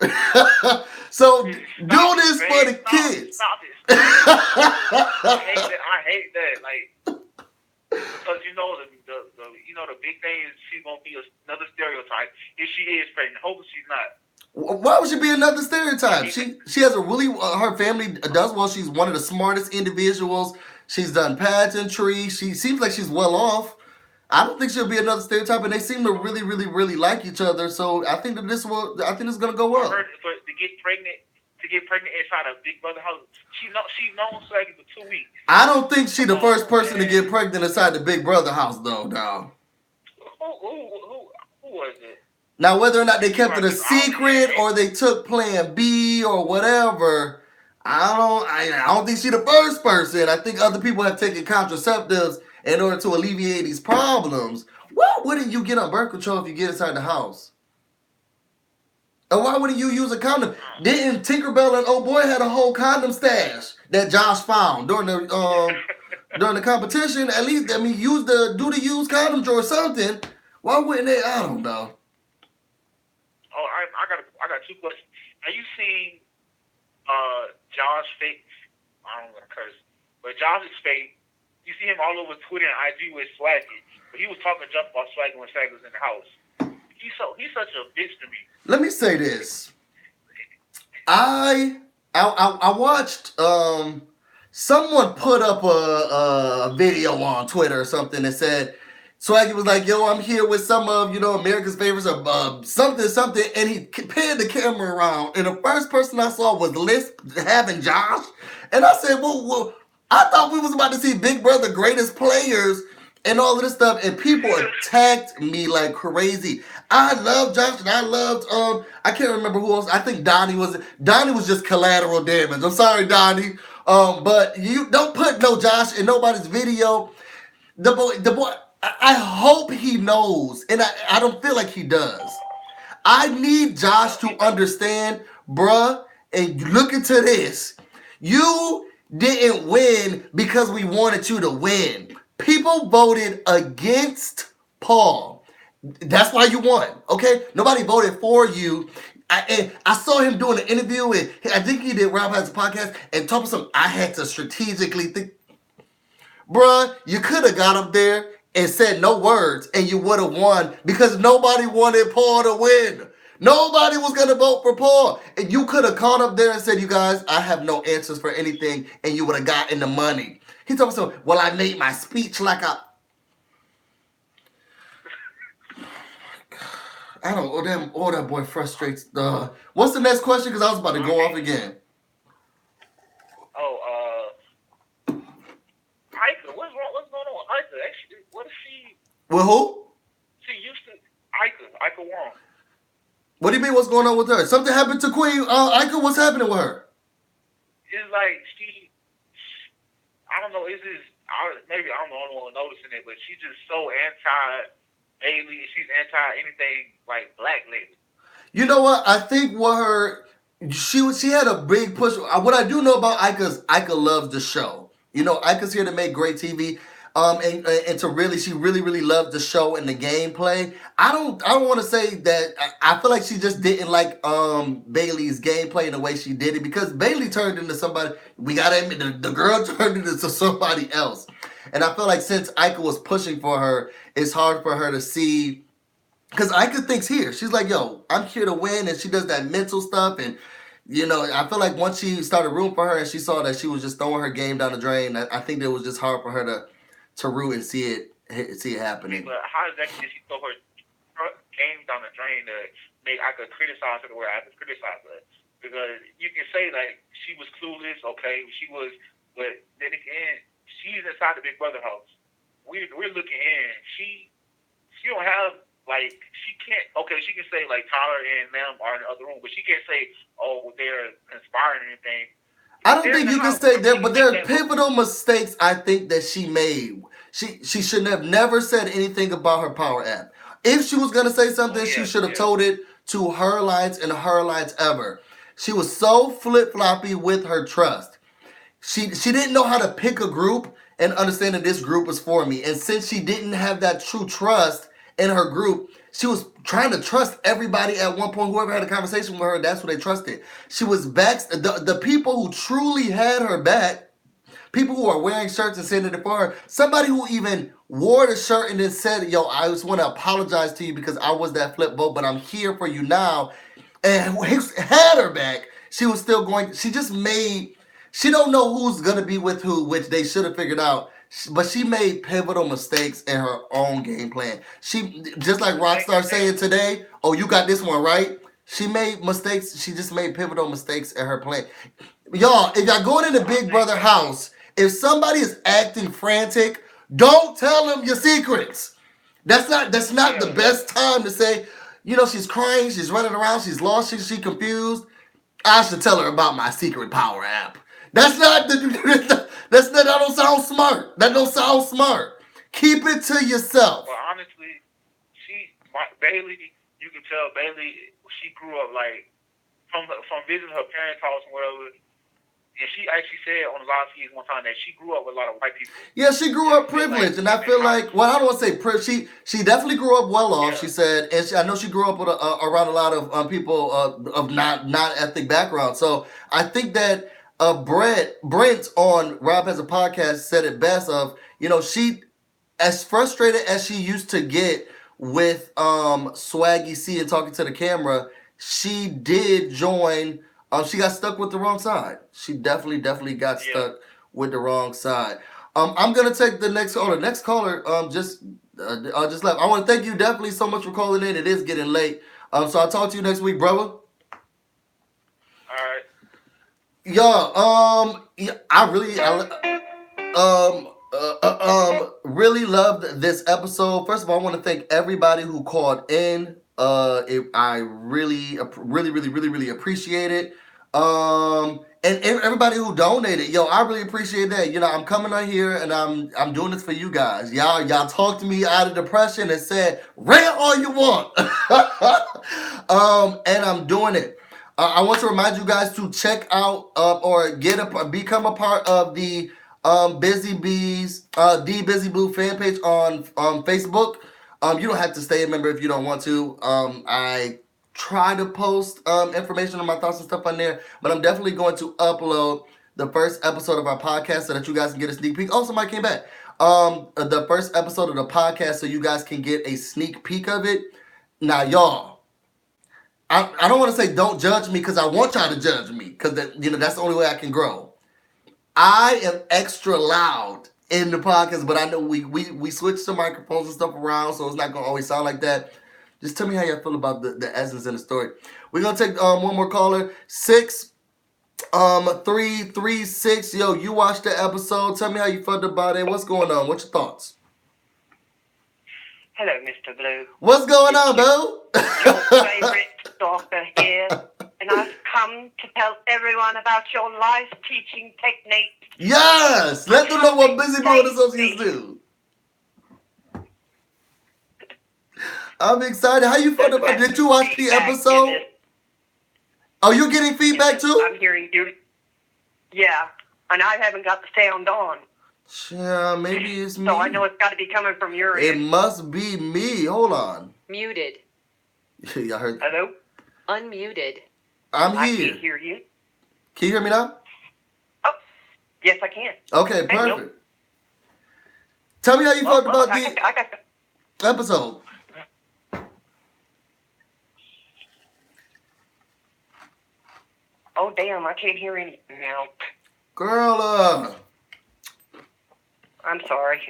So do Stop it, this for man. the kids. Stop it. I hate that. I hate that. Like, because the big thing is she's gonna be another stereotype if she is pregnant. Hopefully she's not. Why would she be another stereotype? Like, She has a really her family does well. She's one of the smartest individuals. She's done pageantry. She seems like she's well off. I don't think she'll be another stereotype, and they seem to really, really, really like each other. So I think that this will. I think it's gonna go for well. her to get pregnant inside a Big Brother house. She's known Swaggy for 2 weeks. I don't think she's the first person to Man. get pregnant inside the Big Brother house, though. Now, Who was it? now whether or not they kept it a Right, secret or they took Plan B or whatever, I don't think she's the first person. I think other people have taken contraceptives in order to alleviate these problems. Why wouldn't you get on birth control if you get inside the house? And why wouldn't you use a condom? Didn't Tinkerbell and Oh Boy had a whole condom stash that Josh found during the competition? At least, I mean, do the used condoms or something. Why wouldn't they? I don't know. Oh, I got two questions. Have you seen Josh fake? I don't want to curse, but Josh is fake. You see him all over Twitter and IG with Swaggy, but he was talking junk about Swaggy when Swaggy was in the house. He's such a bitch to me. Let me say this. I watched someone put up a video on Twitter or something that said Swaggy was like, "Yo, I'm here with some of America's favorites or something," and he panned the camera around, and the first person I saw was Liz having Josh, and I said, "Well, I thought we was about to see Big Brother greatest players." And all of this stuff, and people attacked me like crazy. I love Josh, and I loved I can't remember who else. I think Donnie was just collateral damage. I'm sorry, Donnie. But you don't put no Josh in nobody's video. The boy. I hope he knows, and I don't feel like he does. I need Josh to understand, bruh, and look into this. You didn't win because we wanted you to win. People voted against Paul. That's why you won, okay? Nobody voted for you. I saw him doing an interview, and I think he did Rob Has a podcast, and talking some. I had to strategically think, bruh, you could have got up there and said no words, and you would have won because nobody wanted Paul to win. Nobody was going to vote for Paul. And you could have called up there and said, "You guys, I have no answers for anything," and you would have gotten the money. He told me so, "Well, I made my speech like I don't know. Oh, that boy frustrates. What's the next question? Because I was about to go off again. Oh, Ika, what's going on with Ika? Actually, what is she? With who? She used to Ika Wong. What do you mean? What's going on with her? Something happened to Queen Ika. What's happening with her? It's like I don't know. Maybe I'm the only one noticing it, but she's just so anti-Bailey. She's anti anything like black lady. You know what? I think she had a big push. What I do know about Ika is Ika loves the show. Ika's here to make great TV. And she really loved the show and the gameplay. I don't want to say that. I feel like she just didn't like Bailey's gameplay in the way she did it, because Bailey turned into somebody. We gotta admit, the girl turned into somebody else. And I feel like since Ika was pushing for her, it's hard for her to see, because Ika thinks here, she's like, "Yo, I'm here to win," and she does that mental stuff. And I feel like once she started rooting for her and she saw that she was just throwing her game down the drain, I think it was just hard for her to root and see it happening. But how exactly did she throw her game down the drain to make Ika criticize her the way Ika criticized her? Because you can say like she was clueless, okay, but then again, she's inside the Big Brother house. We're looking in. She don't have she can't. Okay, she can say like Tyler and them are in the other room, but she can't say, "Oh, they're conspiring or anything." I don't think you can say that, but there are pivotal mistakes I think that she made. She should have never said anything about her power app. If she was gonna say something, she should have told it to her lines and her lines ever. She was so flip-floppy with her trust. She didn't know how to pick a group and understand that this group was for me. And since she didn't have that true trust in her group, She was trying to trust everybody at one point. Whoever had a conversation with her, that's what they trusted. She was back. The people who truly had her back, people who are wearing shirts and saying it for her, somebody who even wore the shirt and then said, yo, I just want to apologize to you because I was that flip vote, but I'm here for you now, and had her back, she was still going, she don't know who's going to be with who, which they should have figured out, but she made pivotal mistakes in her own game plan. She, just like Rockstar saying today, oh, you got this one right. She made mistakes. She just made pivotal mistakes in her plan. Y'all, if y'all going in the Big Brother house, if somebody is acting frantic, don't tell them your secrets. That's not the best time to say, she's crying, she's running around, she's lost, she's confused. I should tell her about my secret power app. That don't sound smart. That don't sound smart. Keep it to yourself. Well, honestly, Bailey, you can tell Bailey, she grew up like from visiting her parents' house and whatever. And she actually said on the live feed one time that she grew up with a lot of white people. Yeah, she grew up privileged, and I feel like, well, I don't want to say privileged. She definitely grew up well off. Yeah. She said, and I know she grew up with around a lot of people of not ethnic background. So I think that Brent on Rob Has a Podcast said it best. Of she, as frustrated as she used to get with Swaggy C and talking to the camera, she did join. She got stuck with the wrong side. She definitely got stuck with the wrong side. I'm gonna take the next caller. Next caller just left. I want to thank you definitely so much for calling in. It is getting late. So I'll talk to you next week, brother. All right. Yeah. Really loved this episode. First of all, I want to thank everybody who called in. I really appreciate it. And everybody who donated, I really appreciate that. I'm coming on here and I'm doing this for you guys. Y'all talked to me out of depression and said, rant all you want. And I'm doing it. I want to remind you guys to check out or become a part of the Busy Bees, the BusyBlu fan page on Facebook. You don't have to stay a member if you don't want to. I try to post information on my thoughts and stuff on there, but I'm definitely going to upload the first episode of our podcast so that you guys can get a sneak peek. Oh, somebody came back. The first episode of the podcast so you guys can get a sneak peek of it. Now, y'all, I don't want to say don't judge me because I want y'all to judge me because that's the only way I can grow. I am extra loud in the podcast, but I know we switched some microphones and stuff around, so it's not going to always sound like that. Just tell me how y'all feel about the essence in the story. We're going to take one more caller. 6336. Yo, you watched the episode. Tell me how you felt about it. What's going on? What's your thoughts? Hello, Mr. Blue. What's going on, Boo? Your favorite stalker here. And I've come to tell everyone about your life teaching technique. Yes! Let them know what BusyBlu and Associates do. I'm excited. How you felt about it? Did you watch the episode? Oh, you getting feedback too? I'm hearing you. Yeah, and I haven't got the sound on. Yeah, maybe it's me. So I know it's got to be coming from your end. It must be me. Hold on. Muted. Y'all heard? Hello? Unmuted. I'm I here. can hear you. Can you hear me now? Oh, yes, I can. Okay, perfect. Tell me how you felt about the episode. Oh, damn, I can't hear anything now. Girl, I'm sorry.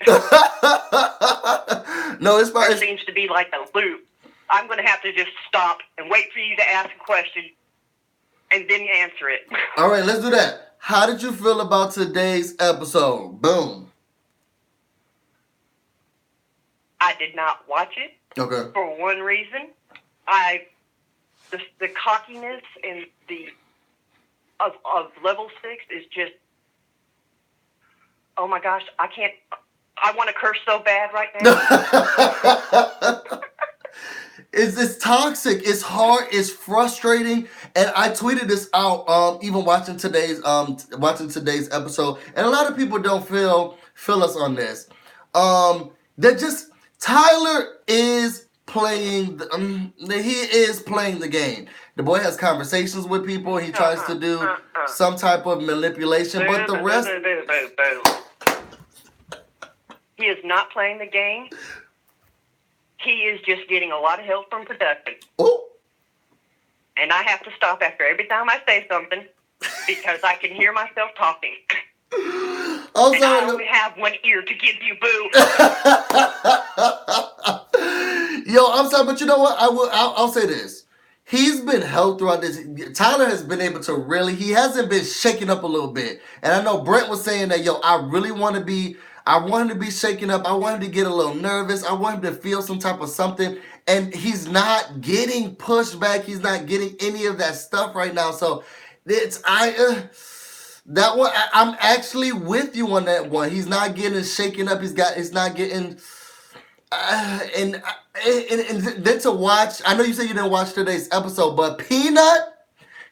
No, it's fine. There seems to be like a loop. I'm going to have to just stop and wait for you to ask a question and then answer it. All right, let's do that. How did you feel about today's episode? Boom. I did not watch it. Okay. For one reason. The cockiness and the of level 6 is just, oh my gosh, I want to curse so bad right now. It's toxic. It's hard. It's frustrating. And I tweeted this out. Even watching today's episode, and a lot of people don't feel us on this. That just Tyler is playing. He is playing the game. The boy has conversations with people. He tries to do some type of manipulation, but the rest. He is not playing the game. He is just getting a lot of help from production. Oh. And I have to stop after every time I say something because I can hear myself talking. Also, and I only have one ear to give you, boo. Yo, I'm sorry, but you know what? I'll say this. He's been helped throughout this. Tyler has been able to really. He hasn't been shaken up a little bit. And I know Brent was saying that, yo, I really want to be. I want him to be shaken up. I want him to get a little nervous. I want him to feel some type of something. And he's not getting pushed back. He's not getting any of that stuff right now. So that one, I'm actually with you on that one. He's not getting shaken up. It's not getting. And then to watch, I know you said you didn't watch today's episode, but Peanut,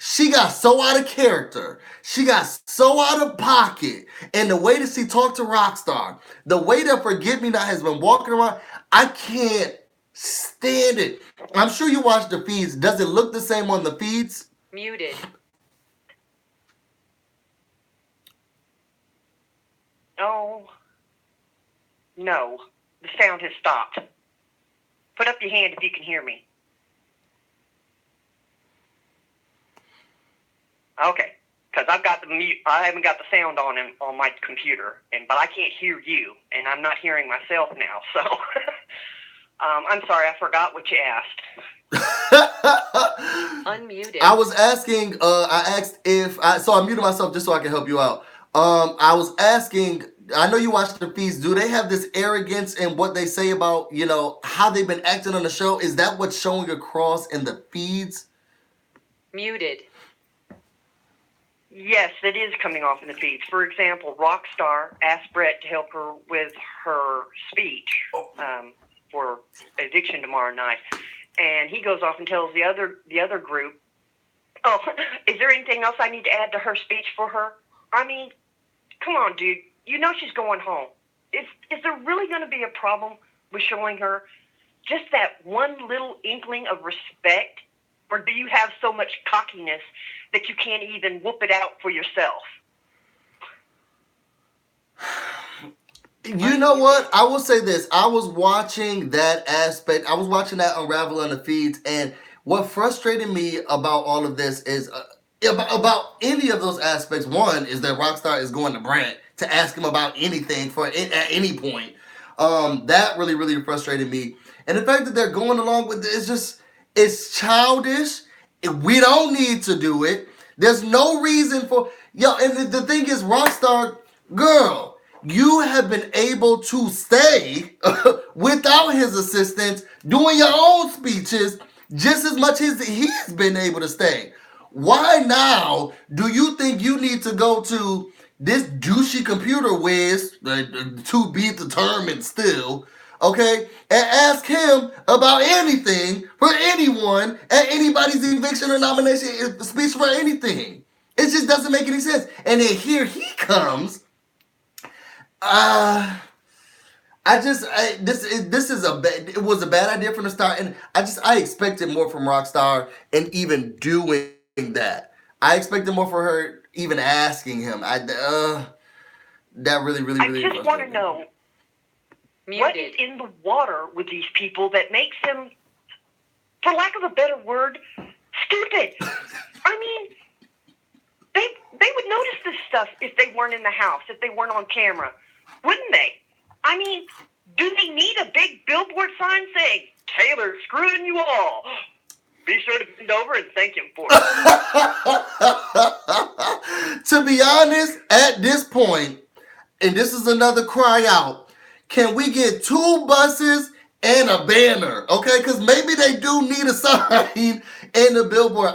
she got so out of character. She got so out of pocket. And the way that she talked to Rockstar, the way that Forget Me Not has been walking around, I can't stand it. I'm sure you watch the feeds. Does it look the same on the feeds? Muted. Oh, no. The sound has stopped. Put up your hand if you can hear me. Okay, because I've got the mute. I haven't got the sound on my computer, but I can't hear you, and I'm not hearing myself now. So, I'm sorry, I forgot what you asked. Unmuted. I was asking. I asked if so I muted myself just so I can help you out. I was asking. I know you watch the feeds. Do they have this arrogance in what they say about, how they've been acting on the show? Is that what's showing across in the feeds? Muted. Yes, it is coming off in the feeds. For example, Rockstar asked Brett to help her with her speech for eviction tomorrow night, and he goes off and tells the other group, "Oh, is there anything else I need to add to her speech for her?" I mean, come on, dude. You know she's going home. Is there really going to be a problem with showing her just that one little inkling of respect? Or do you have so much cockiness that you can't even whoop it out for yourself? You know what? I will say this. I was watching that aspect. I was watching that unravel on the feeds. And what frustrated me about all of this is about any of those aspects. One is that Rockstar is going to Brent to ask him about anything at any point. That really, really frustrated me. And the fact that they're going along with it, it's childish. We don't need to do it. There's no reason for... Yo, and the thing is, Rockstar, girl, you have been able to stay without his assistance, doing your own speeches just as much as he's been able to stay. Why now do you think you need to go to this douchey computer whiz, to be determined still, okay, and ask him about anything for anyone at anybody's eviction or nomination speech for anything? It just doesn't make any sense. And then here he comes. It was a bad idea from the start, and I expected more from Rockstar and even doing that. I expected more for her even asking him. That really, really, really. I just want to know what is in the water with these people that makes them, for lack of a better word, stupid. I mean, they would notice this stuff if they weren't in the house, if they weren't on camera, wouldn't they? I mean, do they need a big billboard sign saying, "Taylor screwing you all"? Be sure to bend over and thank him for it. To be honest, at this point, and this is another cry out, can we get 2 buses and a banner? Okay, because maybe they do need a sign and a billboard.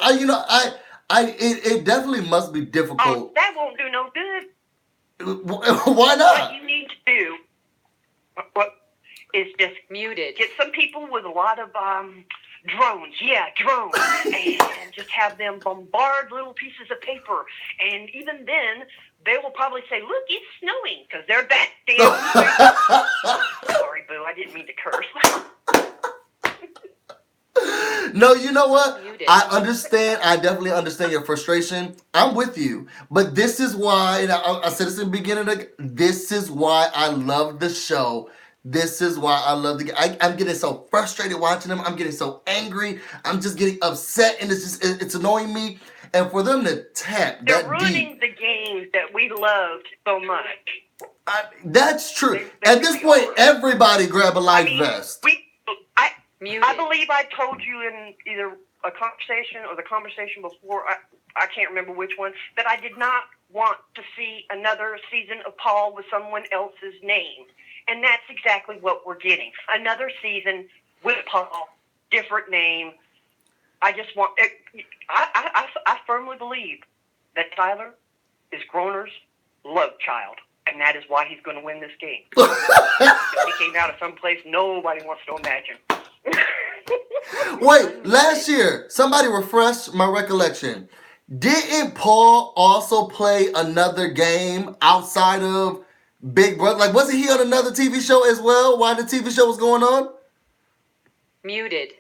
It definitely must be difficult. That won't do no good. Why not? What you need to do is just muted. Get some people with a lot of drones. Yeah, drones. And just have them bombard little pieces of paper. And even then, they will probably say, "Look, it's snowing," because they're that damn. Sorry, boo. I didn't mean to curse. No, you know what? Muted. I understand. I definitely understand your frustration. I'm with you. But this is why, and I said this in the beginning, this is why I love the show. This is why I love I'm getting so frustrated watching them. I'm getting so angry. I'm just getting upset, and it's annoying me. And for them to tap They're that ruining deep, the games that we loved so much. that's true. They At this really point, are. everybody grab a life vest. Muted. I believe I told you in either a conversation or the conversation before, I can't remember which one, that I did not want to see another season of Paul with someone else's name. And that's exactly what we're getting. Another season with Paul, different name. I just want it. I firmly believe that Tyler is Groner's love child. And that is why he's going to win this game. He came out of someplace nobody wants to imagine. Wait, last year, somebody refresh my recollection. Didn't Paul also play another game outside of Big Brother? Like, wasn't he on another TV show as well while the TV show was going on? Muted.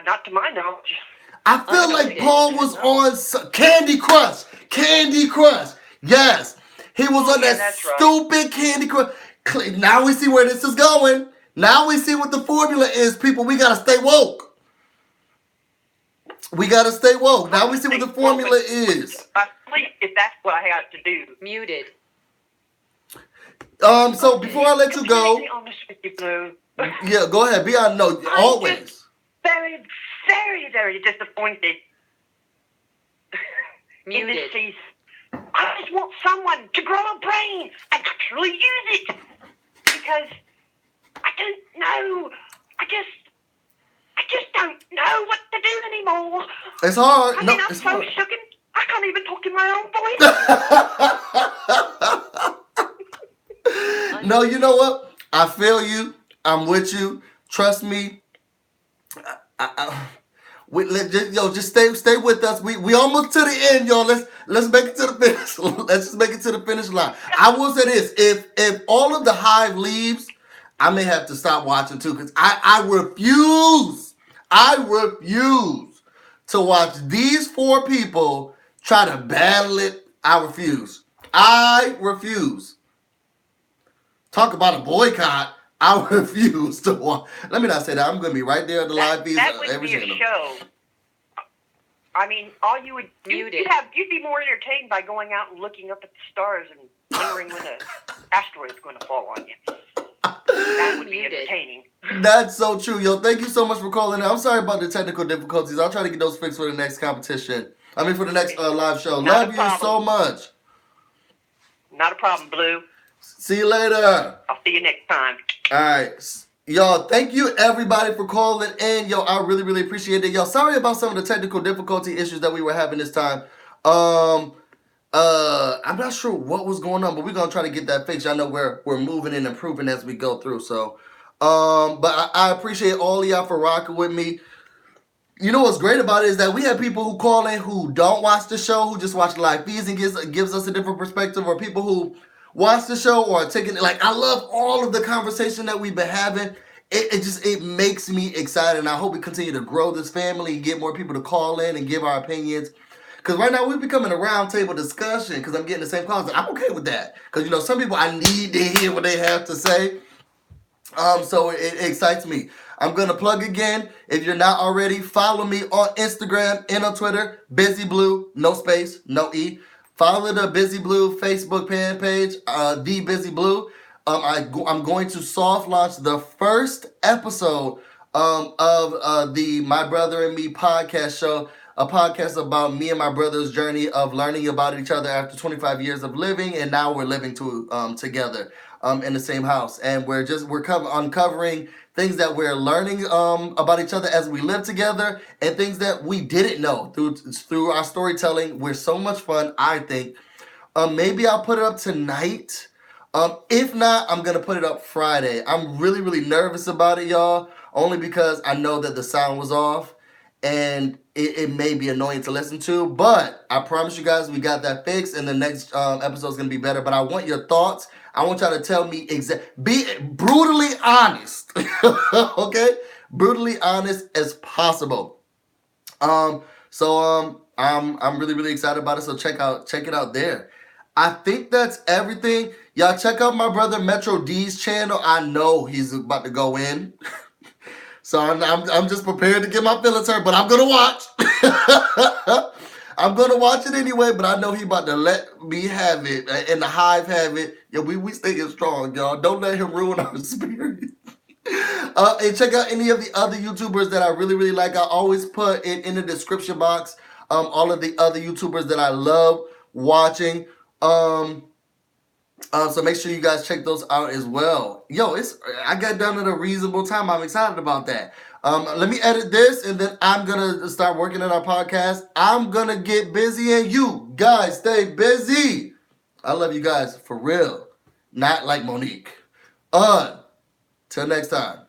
Not to my knowledge. I feel like Paul was on Candy Crush. Candy Crush. Yes. He was on that that's right. stupid Candy Crush. Now we see where this is going. Now we see what the formula is, people. We gotta stay woke. We gotta stay woke. Now we see what the formula is. I believe if that's what I have to do. Muted. So before I let you go, To be honest with you, Blue, yeah, go ahead. Be on. No, always. very, very, very disappointed in Muted. this season. I just want someone to grow a brain and actually use it because I don't know. I just don't know what to do anymore. It's hard. I No, mean, I'm it's so hard. shook. I can't even talk in my own voice. No, you know what? I feel you. I'm with you. Trust me. Just stay with us. We almost to the end, y'all. Let's make it to the finish. Let's just make it to the finish line. I will say this: if all of the hive leaves, I may have to stop watching too, because I refuse to watch these 4 people try to battle it. I refuse. Talk about a boycott. I refuse to watch. Let me not say that. I'm going to be right there at the live feeds. That would every be a channel. show. I mean, all you would you'd be more entertained by going out and looking up at the stars and wondering when an asteroid's going to fall on you. That would be Muted. entertaining. That's so true, yo. Thank you so much for calling in. I'm sorry about the technical difficulties. I'll try to get those fixed for the next competition. For the next live show. Not a Love you problem. so much. Not a problem, Blue. See you later. I'll see you next time. All right. Y'all, thank you everybody for calling in. Yo, I really, really appreciate it. Yo, sorry about some of the technical difficulty issues that we were having this time. I'm not sure what was going on, but we're gonna try to get that fixed. I know we're moving and improving as we go through. So, but I appreciate all of y'all for rocking with me. You know what's great about it is that we have people who call in who don't watch the show, who just watch the live feeds and gives us a different perspective, or people who watch the show or are taking it. Like, I love all of the conversation that we've been having. It makes me excited, and I hope we continue to grow this family and get more people to call in and give our opinions. Because right now we're becoming a roundtable discussion because I'm getting the same calls. I'm okay with that. Because, some people, I need to hear what they have to say. So it excites me. I'm going to plug again. If you're not already, follow me on Instagram and on Twitter. BusyBlu, no space, no E. Follow the BusyBlu Facebook fan page, the BusyBlu. I'm going to soft launch the first episode of the My Brother and Me podcast show, a podcast about me and my brother's journey of learning about each other after 25 years of living, and now we're living together in the same house, and we're uncovering things that we're learning about each other as we live together, and things that we didn't know through our storytelling. We're so much fun, I think. Maybe I'll put it up tonight. If not, I'm going to put it up Friday. I'm really, really nervous about it, y'all, only because I know that the sound was off, and it may be annoying to listen to, but I promise you guys we got that fixed, and the next episode is going to be better. But I want your thoughts. I want y'all to tell me be brutally honest, okay? brutally honest as possible. I'm really really excited about it. So check it out there. I think that's everything. Y'all check out my brother Metro D's channel. I know he's about to go in. So I'm just prepared to get my feelings hurt, but I'm gonna watch. I'm gonna watch it anyway, but I know he about to let me have it and the hive have it. Yo, we staying strong, y'all. Don't let him ruin our spirit. And check out any of the other YouTubers that I really really like. I always put it in the description box. All of the other YouTubers that I love watching. So make sure you guys check those out as well. Yo, I got done at a reasonable time. I'm excited about that. Let me edit this and then I'm gonna start working on our podcast. I'm gonna get busy and you guys stay busy. I love you guys for real. Not like Monique. Till next time.